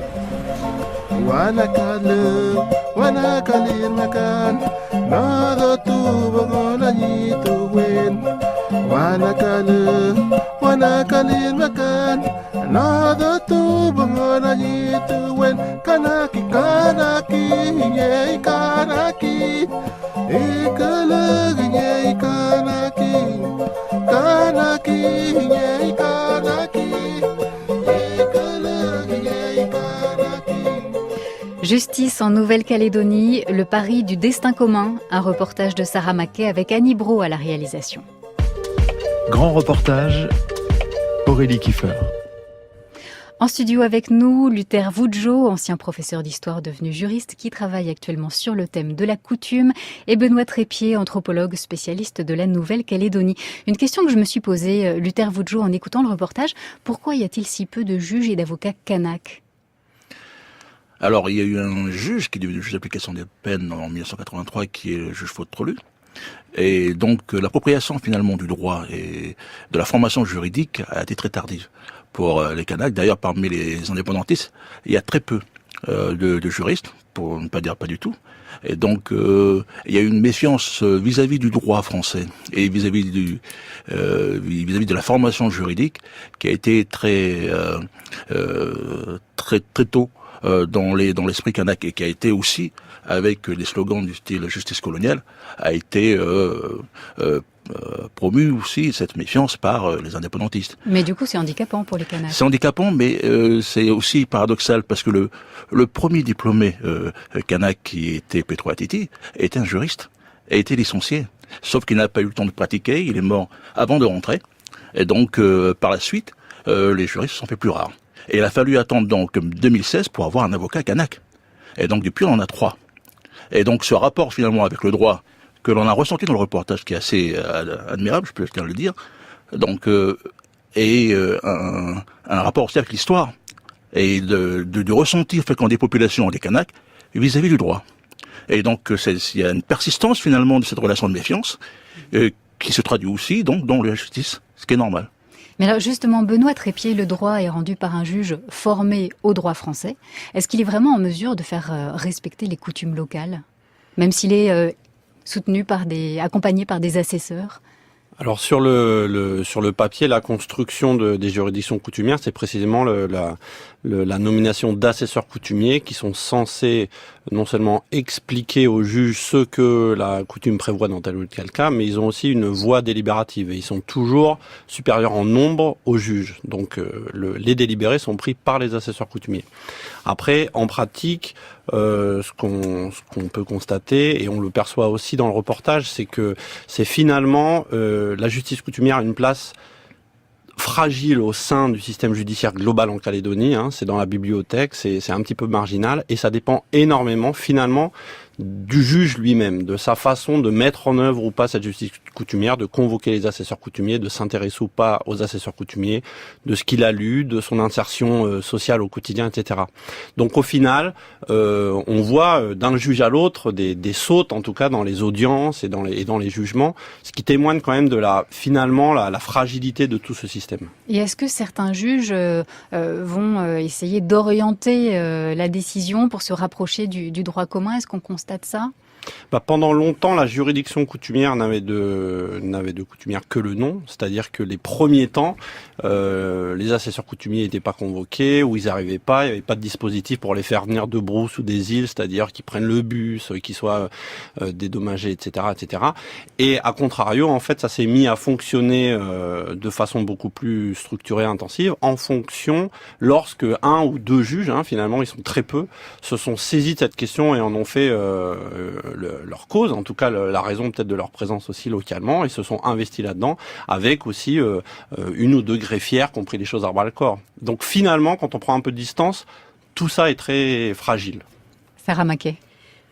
Justice en Nouvelle-Calédonie, le pari du destin commun, un reportage de Sarah Mackay avec Annie Brault à la réalisation. Grand reportage, Aurélie Kiefer. En studio avec nous, Luther Vudjo, ancien professeur d'histoire devenu juriste qui travaille actuellement sur le thème de la coutume, et Benoît Trépied, anthropologue spécialiste de la Nouvelle-Calédonie. Une question que je me suis posée, Luther Vudjo, en écoutant le reportage, pourquoi y a-t-il si peu de juges et d'avocats kanaks ? Alors, il y a eu un juge qui est devenu juge d'application des peines en 1983, qui est le juge Faute-Trelu. Et donc, l'appropriation finalement du droit et de la formation juridique a été très tardive pour les Kanaks. D'ailleurs, parmi les indépendantistes, il y a très peu de juristes, pour ne pas dire pas du tout. Et donc, il y a une méfiance vis-à-vis du droit français et vis-à-vis de la formation juridique qui a été très tôt dans l'esprit kanak, et qui a été aussi, avec des slogans du style justice coloniale, a été promu aussi cette méfiance par les indépendantistes. Mais du coup, c'est handicapant pour les Kanaks. C'est handicapant, mais c'est aussi paradoxal, parce que le premier diplômé kanak qui était Petro Atiti était un juriste, a été licencié, sauf qu'il n'a pas eu le temps de pratiquer, il est mort avant de rentrer, et donc par la suite, les juristes se sont fait plus rares. Et il a fallu attendre donc 2016 pour avoir un avocat kanak. Et donc depuis, on en a 3. Et donc ce rapport finalement avec le droit que l'on a ressenti dans le reportage, qui est assez admirable, je peux bien le dire, donc et un rapport aussi avec l'histoire et du ressenti fréquent des populations des Kanaks vis-à-vis du droit. Et donc il y a une persistance finalement de cette relation de méfiance qui se traduit aussi donc dans la justice, ce qui est normal. Mais alors justement, Benoît Trépied, le droit est rendu par un juge formé au droit français. Est-ce qu'il est vraiment en mesure de faire respecter les coutumes locales, même s'il est accompagné par des assesseurs ? Alors sur le papier, la construction des juridictions coutumières, c'est précisément la nomination d'assesseurs coutumiers qui sont censés non seulement expliquer aux juges ce que la coutume prévoit dans tel ou tel cas, mais ils ont aussi une voix délibérative et ils sont toujours supérieurs en nombre aux juges. Donc les délibérés sont pris par les assesseurs coutumiers. Après, en pratique, ce qu'on peut constater, et on le perçoit aussi dans le reportage, c'est que c'est finalement la justice coutumière a une place fragile au sein du système judiciaire global en Calédonie, c'est dans la bibliothèque, c'est un petit peu marginal, et ça dépend énormément finalement du juge lui-même, de sa façon de mettre en œuvre ou pas cette justice coutumière, de convoquer les assesseurs coutumiers, de s'intéresser ou pas aux assesseurs coutumiers, de ce qu'il a lu, de son insertion sociale au quotidien, etc. Donc au final, on voit d'un juge à l'autre des sautes, en tout cas dans les audiences et dans les jugements, ce qui témoigne quand même de la fragilité de tout ce système. Et est-ce que certains juges vont essayer d'orienter la décision pour se rapprocher du droit commun ? Est-ce qu'on constate ça ? Pendant longtemps, la juridiction coutumière n'avait de coutumière que le nom, c'est-à-dire que les premiers temps, les assesseurs coutumiers n'étaient pas convoqués, ou ils n'arrivaient pas, il n'y avait pas de dispositif pour les faire venir de brousse ou des îles, c'est-à-dire qu'ils prennent le bus, qu'ils soient dédommagés, etc., etc. Et à contrario, en fait, ça s'est mis à fonctionner de façon beaucoup plus structurée, intensive, en fonction, lorsque un ou deux juges, finalement, ils sont très peu, se sont saisis de cette question et en ont fait leur cause, en tout cas la raison peut-être de leur présence aussi localement, et se sont investis là-dedans, avec aussi une ou deux greffières qui ont pris les choses à bras le corps. Donc finalement, quand on prend un peu de distance, tout ça est très fragile. Sarah Maquet.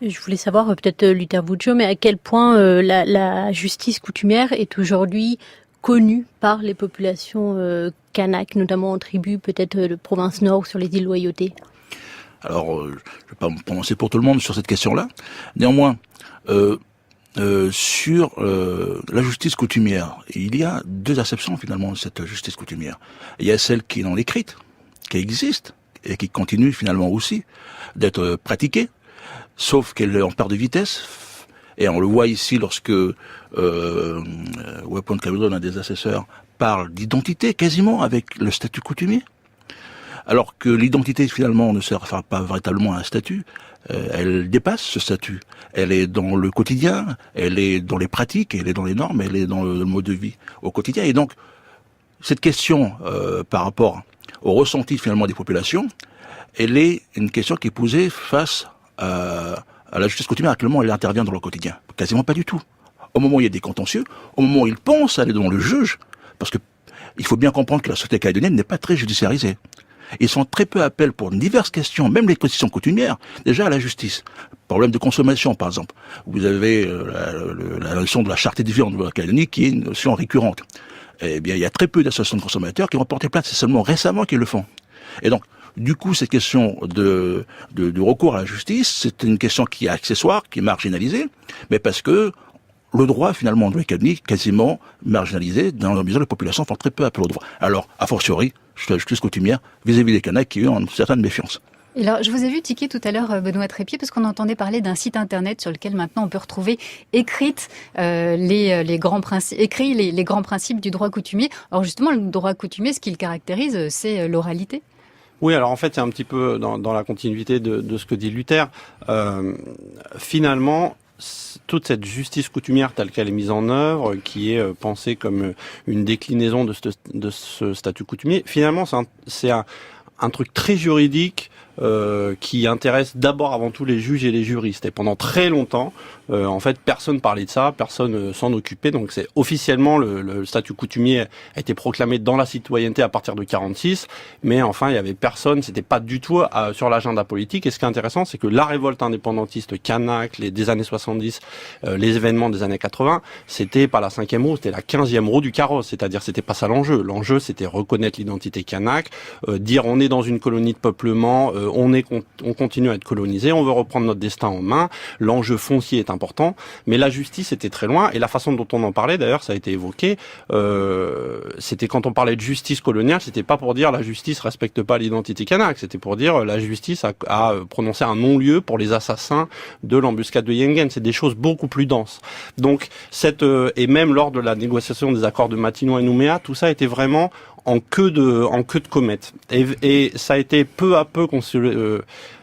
Je voulais savoir, peut-être Luther Buccio, mais à quel point la justice coutumière est aujourd'hui connue par les populations kanak, notamment en tribu, peut-être de province nord, sur les îles Loyauté. Alors, je ne vais pas me prononcer pour tout le monde sur cette question-là. Néanmoins, sur la justice coutumière, il y a deux acceptions finalement de cette justice coutumière. Il y a celle qui est dans l'écrite, qui existe et qui continue finalement aussi d'être pratiquée, sauf qu'elle est en perte de vitesse. Et on le voit ici lorsque Webpoint Caledon, un des assesseurs, parle d'identité quasiment avec le statut coutumier. Alors que l'identité, finalement, ne sert pas véritablement à un statut, elle dépasse ce statut. Elle est dans le quotidien, elle est dans les pratiques, elle est dans les normes, elle est dans le mode de vie au quotidien. Et donc, cette question par rapport au ressenti, finalement, des populations, elle est une question qui est posée face à la justice coutumière. Actuellement, elle intervient dans le quotidien. Quasiment pas du tout. Au moment où il y a des contentieux, au moment où ils pensent aller devant le juge, parce que il faut bien comprendre que la société calédonienne n'est pas très judiciarisée. Ils sont très peu appels pour diverses questions, même les questions coutumières, déjà à la justice. Problème de consommation, par exemple. Vous avez la notion de la charité de vie en Nouvelle-Calédonie qui est une notion récurrente. Eh bien, il y a très peu d'associations de consommateurs qui ont porté plainte. C'est seulement récemment qu'ils le font. Et donc, du coup, cette question de recours à la justice, c'est une question qui est accessoire, qui est marginalisée, mais parce que le droit, finalement, en Nouvelle-Calédonie, quasiment marginalisé, dans la mesure où les populations font très peu appel au droit. Alors, a fortiori, la justice coutumière vis-à-vis des Kanaks qui ont une certaine méfiance. Et alors, je vous ai vu tiquer tout à l'heure, Benoît Trépied, parce qu'on entendait parler d'un site internet sur lequel maintenant on peut retrouver écrites les grands principes du droit coutumier. Alors justement, le droit coutumier, ce qui le caractérise, c'est l'oralité. Oui, alors en fait, c'est un petit peu dans la continuité de ce que dit Luther. Finalement, toute cette justice coutumière telle qu'elle est mise en œuvre, qui est pensée comme une déclinaison de ce statut coutumier, finalement, c'est un truc très juridique qui intéresse d'abord avant tout les juges et les juristes. Et pendant très longtemps, en fait, personne parlait de ça, personne s'en occupait. Donc, c'est officiellement le statut coutumier a été proclamé dans la citoyenneté à partir de 46, mais enfin, il y avait personne. C'était pas du tout sur l'agenda politique. Et ce qui est intéressant, c'est que la révolte indépendantiste kanak des années 70, les événements des années 80, c'était pas la 5e roue, c'était la 15e roue du carrosse. C'est-à-dire, c'était pas ça l'enjeu. L'enjeu, c'était reconnaître l'identité kanak, dire on est dans une colonie de peuplement, on continue à être colonisé, on veut reprendre notre destin en main. L'enjeu foncier est important, mais la justice était très loin. Et la façon dont on en parlait, d'ailleurs, ça a été évoqué, c'était quand on parlait de justice coloniale, c'était pas pour dire la justice respecte pas l'identité kanak, c'était pour dire la justice a prononcé un non-lieu pour les assassins de l'embuscade de Yengen. C'est des choses beaucoup plus denses. Donc et même lors de la négociation des accords de Matignon et Nouméa, tout ça était vraiment en queue de comète. Et ça a été peu à peu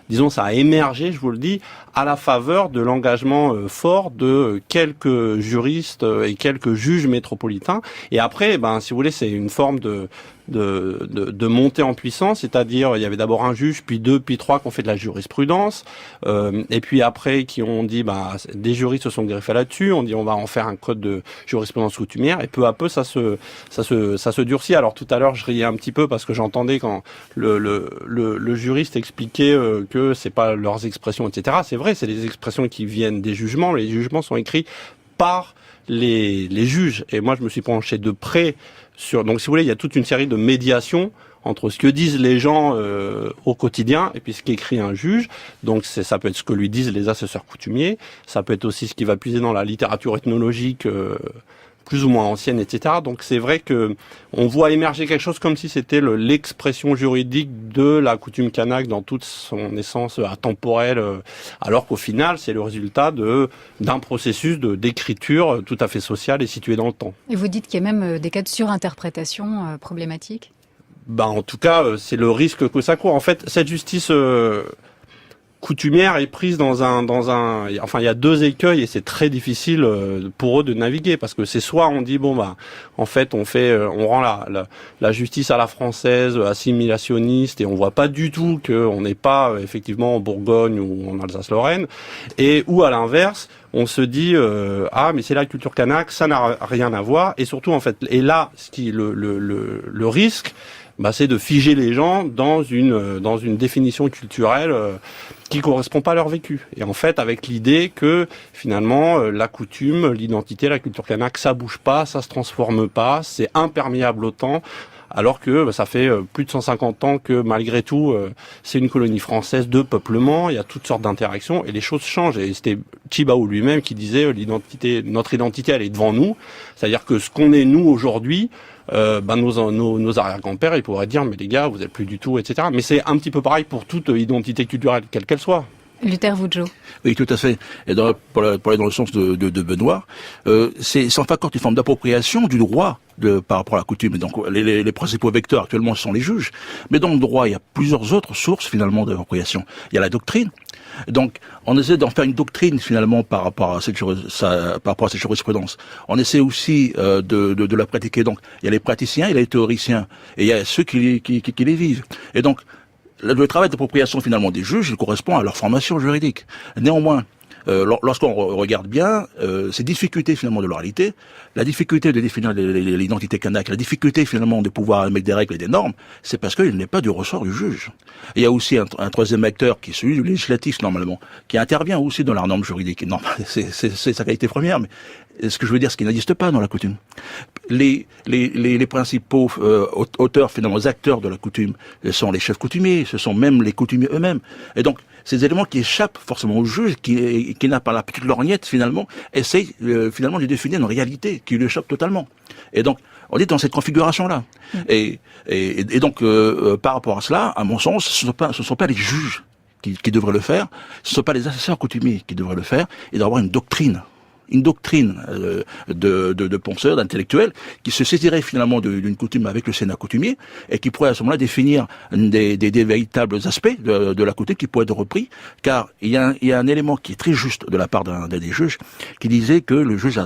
disons, ça a émergé, je vous le dis, à la faveur de l'engagement fort de quelques juristes et quelques juges métropolitains. Et après, si vous voulez, c'est une forme de montée en puissance, c'est-à-dire il y avait d'abord un juge, puis deux, puis trois qui ont fait de la jurisprudence, et puis après qui ont dit, des juristes se sont greffés là-dessus, on dit on va en faire un code de jurisprudence coutumière, et peu à peu ça se durcit. Alors tout à l'heure je riais un petit peu parce que j'entendais quand le juriste expliquait que c'est pas leurs expressions, etc. C'est vrai, c'est des expressions qui viennent des jugements. Les jugements sont écrits par les juges. Et moi, je me suis penché de près sur... Donc, si vous voulez, il y a toute une série de médiations entre ce que disent les gens au quotidien et puis ce qu'écrit un juge. Donc, ça peut être ce que lui disent les assesseurs coutumiers. Ça peut être aussi ce qui va puiser dans la littérature ethnologique plus ou moins anciennes, etc. Donc c'est vrai que on voit émerger quelque chose comme si c'était l'expression juridique de la coutume kanak dans toute son essence atemporelle, alors qu'au final c'est le résultat d'un processus d'écriture tout à fait social et situé dans le temps. Et vous dites qu'il y a même des cas de surinterprétation problématiques? En tout cas, c'est le risque que ça court. En fait, cette justice coutumière est prise enfin, il y a deux écueils et c'est très difficile pour eux de naviguer parce que c'est soit on dit en fait on rend la justice à la française, assimilationniste, et on voit pas du tout qu'on n'est pas effectivement en Bourgogne ou en Alsace-Lorraine, ou à l'inverse on se dit mais c'est la culture kanak, ça n'a rien à voir, et surtout en fait, et là le risque, c'est de figer les gens dans une définition culturelle qui correspond pas à leur vécu. Et en fait, avec l'idée que finalement la coutume, l'identité, la culture kanak, ça bouge pas, ça se transforme pas, c'est imperméable au temps. Alors que ça fait plus de 150 ans que malgré tout, c'est une colonie française de peuplement, il y a toutes sortes d'interactions et les choses changent. Et c'était Tjibaou lui-même qui disait notre identité, elle est devant nous. C'est-à-dire que ce qu'on est nous aujourd'hui, nos arrière-grands-pères, ils pourraient dire mais les gars, vous êtes plus du tout, etc. Mais c'est un petit peu pareil pour toute identité culturelle, quelle qu'elle soit. Luther Vougeot. Oui, tout à fait. Et pour aller dans le sens de Benoît, c'est en fait encore une forme d'appropriation du droit par rapport à la coutume. Et donc, les principaux vecteurs actuellement sont les juges. Mais dans le droit, il y a plusieurs autres sources finalement d'appropriation. Il y a la doctrine. Donc, on essaie d'en faire une doctrine finalement par rapport à cette jurisprudence. On essaie aussi de la pratiquer. Donc, il y a les praticiens, il y a les théoriciens, et il y a ceux qui les vivent. Et donc, le travail d'appropriation finalement des juges, il correspond à leur formation juridique. Néanmoins, lorsqu'on regarde bien ces difficultés finalement de l'oralité, la difficulté de définir l'identité kanak, la difficulté finalement de pouvoir mettre des règles et des normes, c'est parce qu'il n'est pas du ressort du juge. Il y a aussi un troisième acteur qui est celui du législatif normalement, qui intervient aussi dans la norme juridique. Non, c'est sa qualité première, mais ce que je veux dire, ce qui n'existe pas dans la coutume. Les principaux auteurs, finalement, acteurs de la coutume, ce sont les chefs coutumiers, ce sont même les coutumiers eux-mêmes. Et donc, ces éléments qui échappent forcément au juge, qui n'a pas la petite lorgnette, finalement, essayent finalement de définir une réalité qui lui échappe totalement. Et donc, on est dans cette configuration-là. Et donc, par rapport à cela, à mon sens, ce ne sont pas les juges qui devraient le faire, ce ne sont pas les assesseurs coutumiers qui devraient le faire, et d'avoir une doctrine de penseurs, d'intellectuels, qui se saisiraient finalement d'une coutume avec le Sénat coutumier, et qui pourraient à ce moment-là définir des véritables aspects de la coutume qui pourraient être repris, car il y a un élément qui est très juste de la part d'un des juges, qui disait que le juge,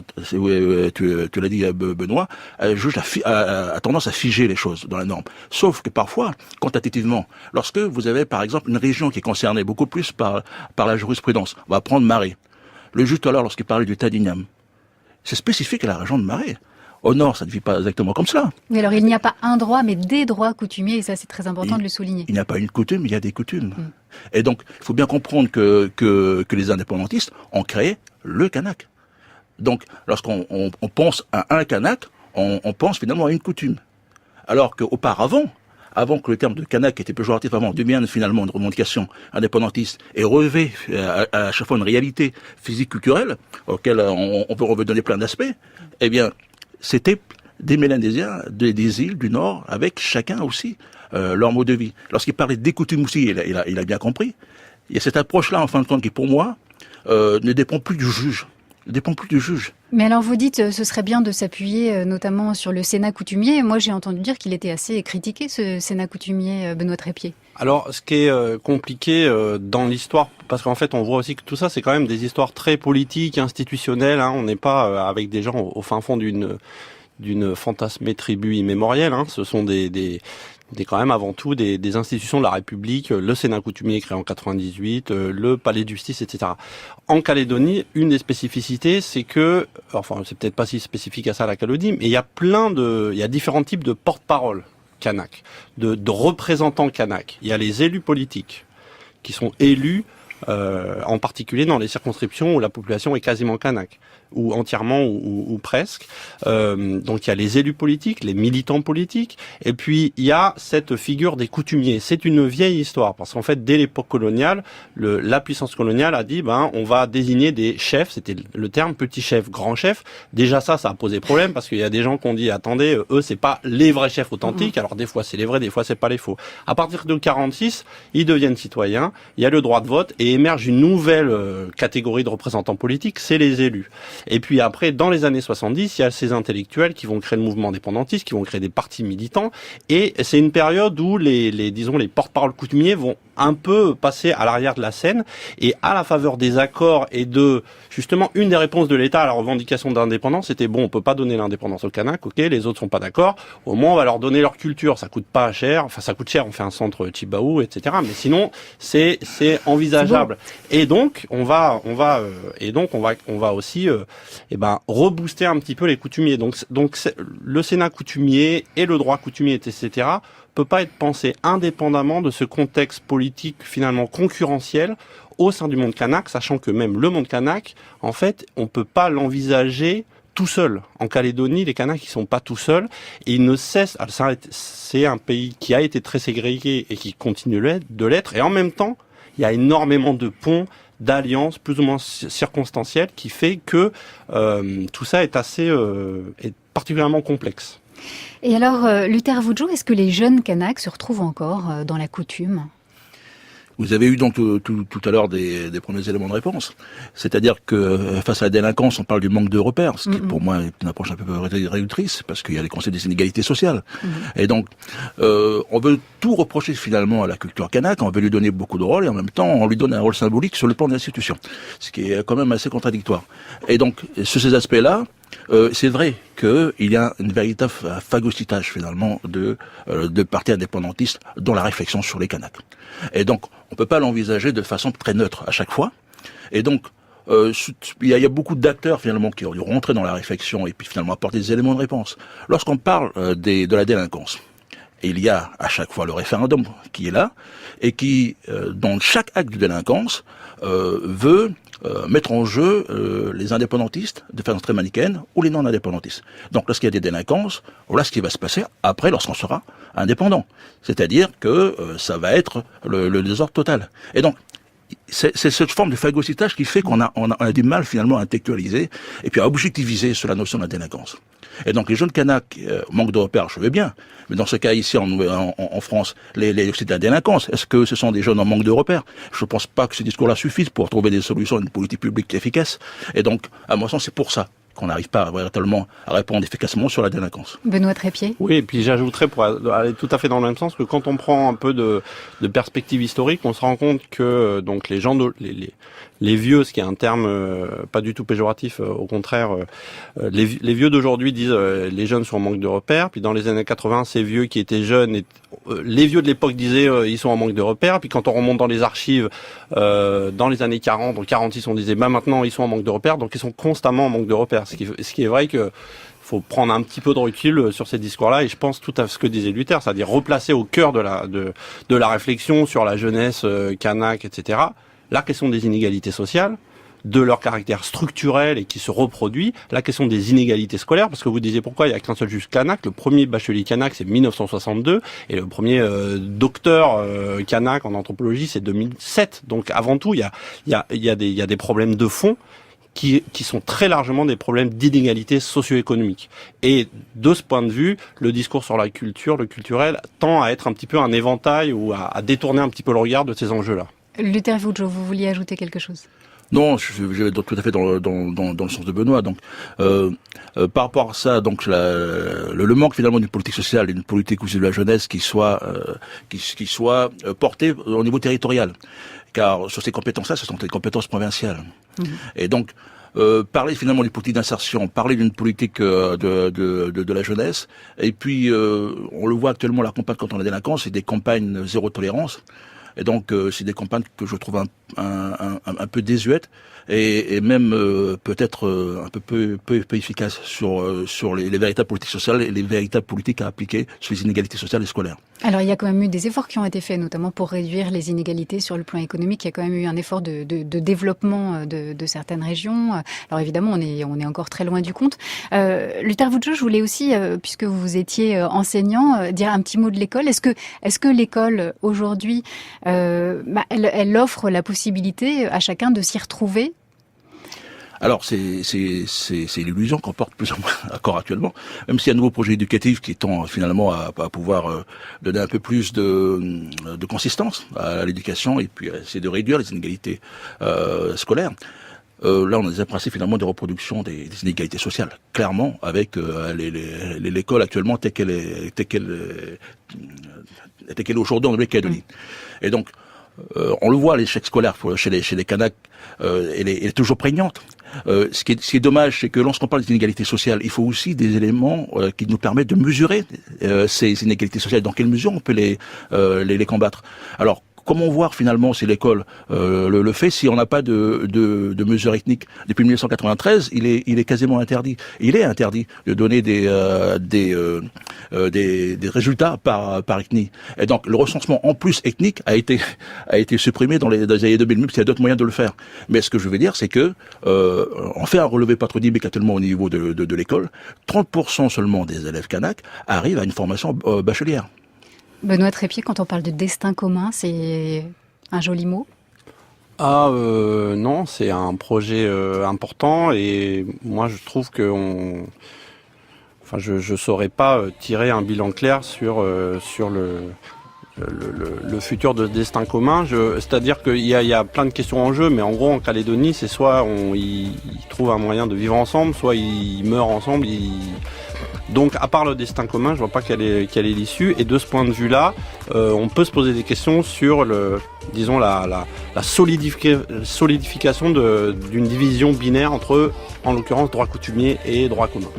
tu l'as dit Benoît, le juge a tendance à figer les choses dans la norme. Sauf que parfois, quantitativement, lorsque vous avez par exemple une région qui est concernée beaucoup plus par la jurisprudence, on va prendre Marais. Le juge tout à l'heure, lorsqu'il parlait du Tadignam, c'est spécifique à la région de Marais. Au nord, ça ne vit pas exactement comme cela. Mais alors, il n'y a pas un droit, mais des droits coutumiers, et ça, c'est très important de le souligner. Il n'y a pas une coutume, il y a des coutumes. Et donc, il faut bien comprendre que les indépendantistes ont créé le kanak. Donc, lorsqu'on pense à un kanak, on pense finalement à une coutume. Alors qu'auparavant, avant que le terme de kanak était péjoratif, avant devienne finalement une revendication indépendantiste et revêt à chaque fois une réalité physique culturelle auquel on peut redonner plein d'aspects, eh bien, c'était des Mélanésiens des îles du Nord avec chacun aussi leur mode de vie. Lorsqu'il parlait des coutumes aussi, il a bien compris. Il y a cette approche-là, en fin de compte, qui pour moi ne dépend plus du juge. Mais alors vous dites ce serait bien de s'appuyer notamment sur le Sénat coutumier. Moi j'ai entendu dire qu'il était assez critiqué, ce Sénat coutumier, Benoît Trépied. Alors ce qui est compliqué dans l'histoire, parce qu'en fait on voit aussi que tout ça c'est quand même des histoires très politiques, institutionnelles, hein. On n'est pas avec des gens au fin fond d'une fantasmée tribu immémorielle, hein. Ce sont quand même avant tout des institutions de la République, le Sénat coutumier créé en 98, le Palais de justice, etc. En Calédonie, une des spécificités, c'est que, enfin c'est peut-être pas si spécifique à ça la Calédonie, mais il y a différents types de porte-parole kanak, de représentants kanak. Il y a les élus politiques qui sont élus en particulier dans les circonscriptions où la population est quasiment kanak, ou entièrement ou presque. Donc il y a les élus politiques, les militants politiques, et puis il y a cette figure des coutumiers. C'est une vieille histoire parce qu'en fait dès l'époque coloniale, la puissance coloniale a dit on va désigner des chefs, c'était le terme petit chef, grand chef. Déjà ça a posé problème parce qu'il y a des gens qui ont dit attendez, eux c'est pas les vrais chefs authentiques. Alors des fois c'est les vrais, des fois c'est pas les faux. À partir de 46, ils deviennent citoyens, il y a le droit de vote et émerge une nouvelle catégorie de représentants politiques, c'est les élus. Et puis après, dans les années 70, il y a ces intellectuels qui vont créer le mouvement indépendantiste, qui vont créer des partis militants, et c'est une période où les porte-parole coutumiers vont un peu passer à l'arrière de la scène, et à la faveur des accords et de, justement, une des réponses de l'État à la revendication d'indépendance, c'était on peut pas donner l'indépendance aux Kanaks, ok, les autres sont pas d'accord, au moins on va leur donner leur culture, ça coûte pas cher, enfin ça coûte cher, on fait un centre Chibaou, etc., mais sinon, c'est envisageable. Et donc, on va aussi, rebooster un petit peu les coutumiers. Donc le Sénat coutumier et le droit coutumier, etc., peut pas être pensé indépendamment de ce contexte politique finalement concurrentiel au sein du monde kanak, sachant que même le monde kanak, en fait, on peut pas l'envisager tout seul. En Calédonie, les Kanaks, ils sont pas tout seuls et ils ne cessent. Alors c'est un pays qui a été très ségrégué et qui continue de l'être. Et en même temps, il y a énormément de ponts, d'alliances plus ou moins circonstancielles qui fait que tout ça est est particulièrement complexe. Et alors, Luther Voudjou, est-ce que les jeunes Kanaks se retrouvent encore dans la coutume ? Vous avez eu donc tout à l'heure des premiers éléments de réponse. C'est-à-dire que face à la délinquance, on parle du manque de repères, ce qui pour moi est une approche un peu réductrice, parce qu'il y a les concepts des inégalités sociales. Et donc, on veut tout reprocher finalement à la culture kanak, on veut lui donner beaucoup de rôles, et en même temps, on lui donne un rôle symbolique sur le plan de l'institution, ce qui est quand même assez contradictoire. Et donc, sur ces aspects-là, c'est vrai qu'il y a une véritable phagocytage finalement de partis indépendantistes dans la réflexion sur les Kanaks. Et donc, on peut pas l'envisager de façon très neutre à chaque fois. Et donc, il y a beaucoup d'acteurs finalement qui ont dû rentrer dans la réflexion et puis finalement apporter des éléments de réponse. Lorsqu'on parle de la délinquance, il y a à chaque fois le référendum qui est là et qui, dans chaque acte de délinquance, veut mettre en jeu les indépendantistes de façon très manichéenne ou les non-indépendantistes. Donc lorsqu'il y a des délinquances, voilà ce qui va se passer après lorsqu'on sera indépendant. C'est-à-dire que ça va être le désordre total. Et donc, c'est cette forme de phagocytage qui fait qu'on a du mal finalement à intellectualiser et puis à objectiviser sur la notion de la délinquance. Et donc les jeunes Kanaks manquent de repères, je veux bien, mais dans ce cas ici en France, c'est de la délinquance. Est-ce que ce sont des jeunes en manque de repères ? Je ne pense pas que ce discours-là suffise pour trouver des solutions, une politique publique efficace. Et donc, à mon sens, c'est pour ça qu'on n'arrive pas véritablement à répondre efficacement sur la délinquance. Benoît Trépied. Oui, et puis j'ajouterais, pour aller tout à fait dans le même sens, que quand on prend un peu de perspective historique, on se rend compte que donc les gens, les vieux, ce qui est un terme pas du tout péjoratif, au contraire, les vieux d'aujourd'hui disent les jeunes sont en manque de repères, puis dans les années 80, ces vieux qui étaient jeunes, les vieux de l'époque disaient ils sont en manque de repères, puis quand on remonte dans les archives, dans les années 40, donc 46, on disait maintenant ils sont en manque de repères, donc ils sont constamment en manque de repères. Ce qui est vrai que faut prendre un petit peu de recul sur ces discours-là, et je pense tout à ce que disait Luther, c'est-à-dire replacer au cœur de la réflexion sur la jeunesse kanak, etc., la question des inégalités sociales, de leur caractère structurel et qui se reproduit, la question des inégalités scolaires, parce que vous disiez pourquoi il n'y a qu'un seul juge kanak, le premier bachelier kanak c'est 1962, et le premier docteur kanak en anthropologie c'est 2007, donc avant tout il y a des problèmes de fond qui sont très largement des problèmes d'inégalité socio-économique. Et de ce point de vue, le discours sur la culture, le culturel, tend à être un petit peu un éventail ou à détourner un petit peu le regard de ces enjeux-là. Luther Voudjou, vous vouliez ajouter quelque chose ? Non, je vais tout à fait dans le sens de Benoît. Donc, par rapport à ça, donc le manque finalement d'une politique sociale, d'une politique aussi de la jeunesse qui soit portée au niveau territorial, car sur ces compétences-là, ce sont des compétences provinciales. Et donc, parler finalement d'une politique d'insertion, parler d'une politique de la jeunesse, et puis on le voit actuellement, la campagne contre la délinquance, c'est des campagnes zéro tolérance. Et donc, c'est des campagnes que je trouve un peu désuètes et même peut-être un peu efficaces sur les véritables politiques sociales et les véritables politiques à appliquer sur les inégalités sociales et scolaires. Alors, il y a quand même eu des efforts qui ont été faits, notamment pour réduire les inégalités sur le plan économique. Il y a quand même eu un effort de développement de certaines régions. Alors, évidemment, on est encore très loin du compte. Luther Woudjo, je voulais aussi, puisque vous étiez enseignant, dire un petit mot de l'école. Est-ce que l'école, aujourd'hui, elle offre la possibilité à chacun de s'y retrouver ? Alors, c'est l'illusion qu'on porte plus ou moins encore actuellement, même s'il y a un nouveau projet éducatif qui tend finalement à pouvoir donner un peu plus de consistance à l'éducation et puis essayer de réduire les inégalités scolaires. Là, on a des principes finalement de reproduction des inégalités sociales, clairement, avec l'école actuellement telle qu'elle est aujourd'hui en Nouvelle-Calédonie. Et donc, on le voit, l'échec scolaire chez les Kanaks, elle est toujours prégnante. Ce qui est dommage, c'est que lorsqu'on parle des inégalités sociales, il faut aussi des éléments qui nous permettent de mesurer ces inégalités sociales. Dans quelle mesure on peut les combattre ? Alors, comment voir finalement si l'école le fait si on n'a pas de mesures ethniques ? Depuis 1993, il est quasiment interdit. Il est interdit de donner des résultats par ethnie. Et donc le recensement en plus ethnique a été supprimé dans les années 2000, même s'il y a d'autres moyens de le faire. Mais ce que je veux dire, c'est que on fait un relevé patronymique actuellement au niveau de l'école. 30% seulement des élèves kanaks arrivent à une formation bachelière. Benoît Trépied, quand on parle de destin commun, c'est un joli mot ? Non, c'est un projet important et moi je trouve que je saurais pas tirer un bilan clair sur le futur de destin commun. C'est-à-dire qu'il y a plein de questions en jeu, mais en gros en Calédonie, c'est soit ils trouvent un moyen de vivre ensemble, soit ils meurent ensemble. Donc, à part le destin commun, je vois pas quelle est l'issue. Et de ce point de vue-là, on peut se poser des questions sur la solidification d'une division binaire entre, en l'occurrence, droit coutumier et droit commun.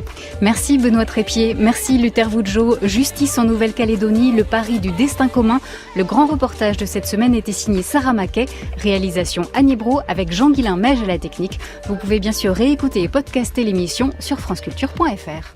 Merci Benoît Trépied, merci Luther Woudjo. Justice en Nouvelle-Calédonie, le pari du destin commun. Le grand reportage de cette semaine était signé Sarah Maquet, réalisation Annie Brault avec Jean-Guilain Meige à la technique. Vous pouvez bien sûr réécouter et podcaster l'émission sur franceculture.fr.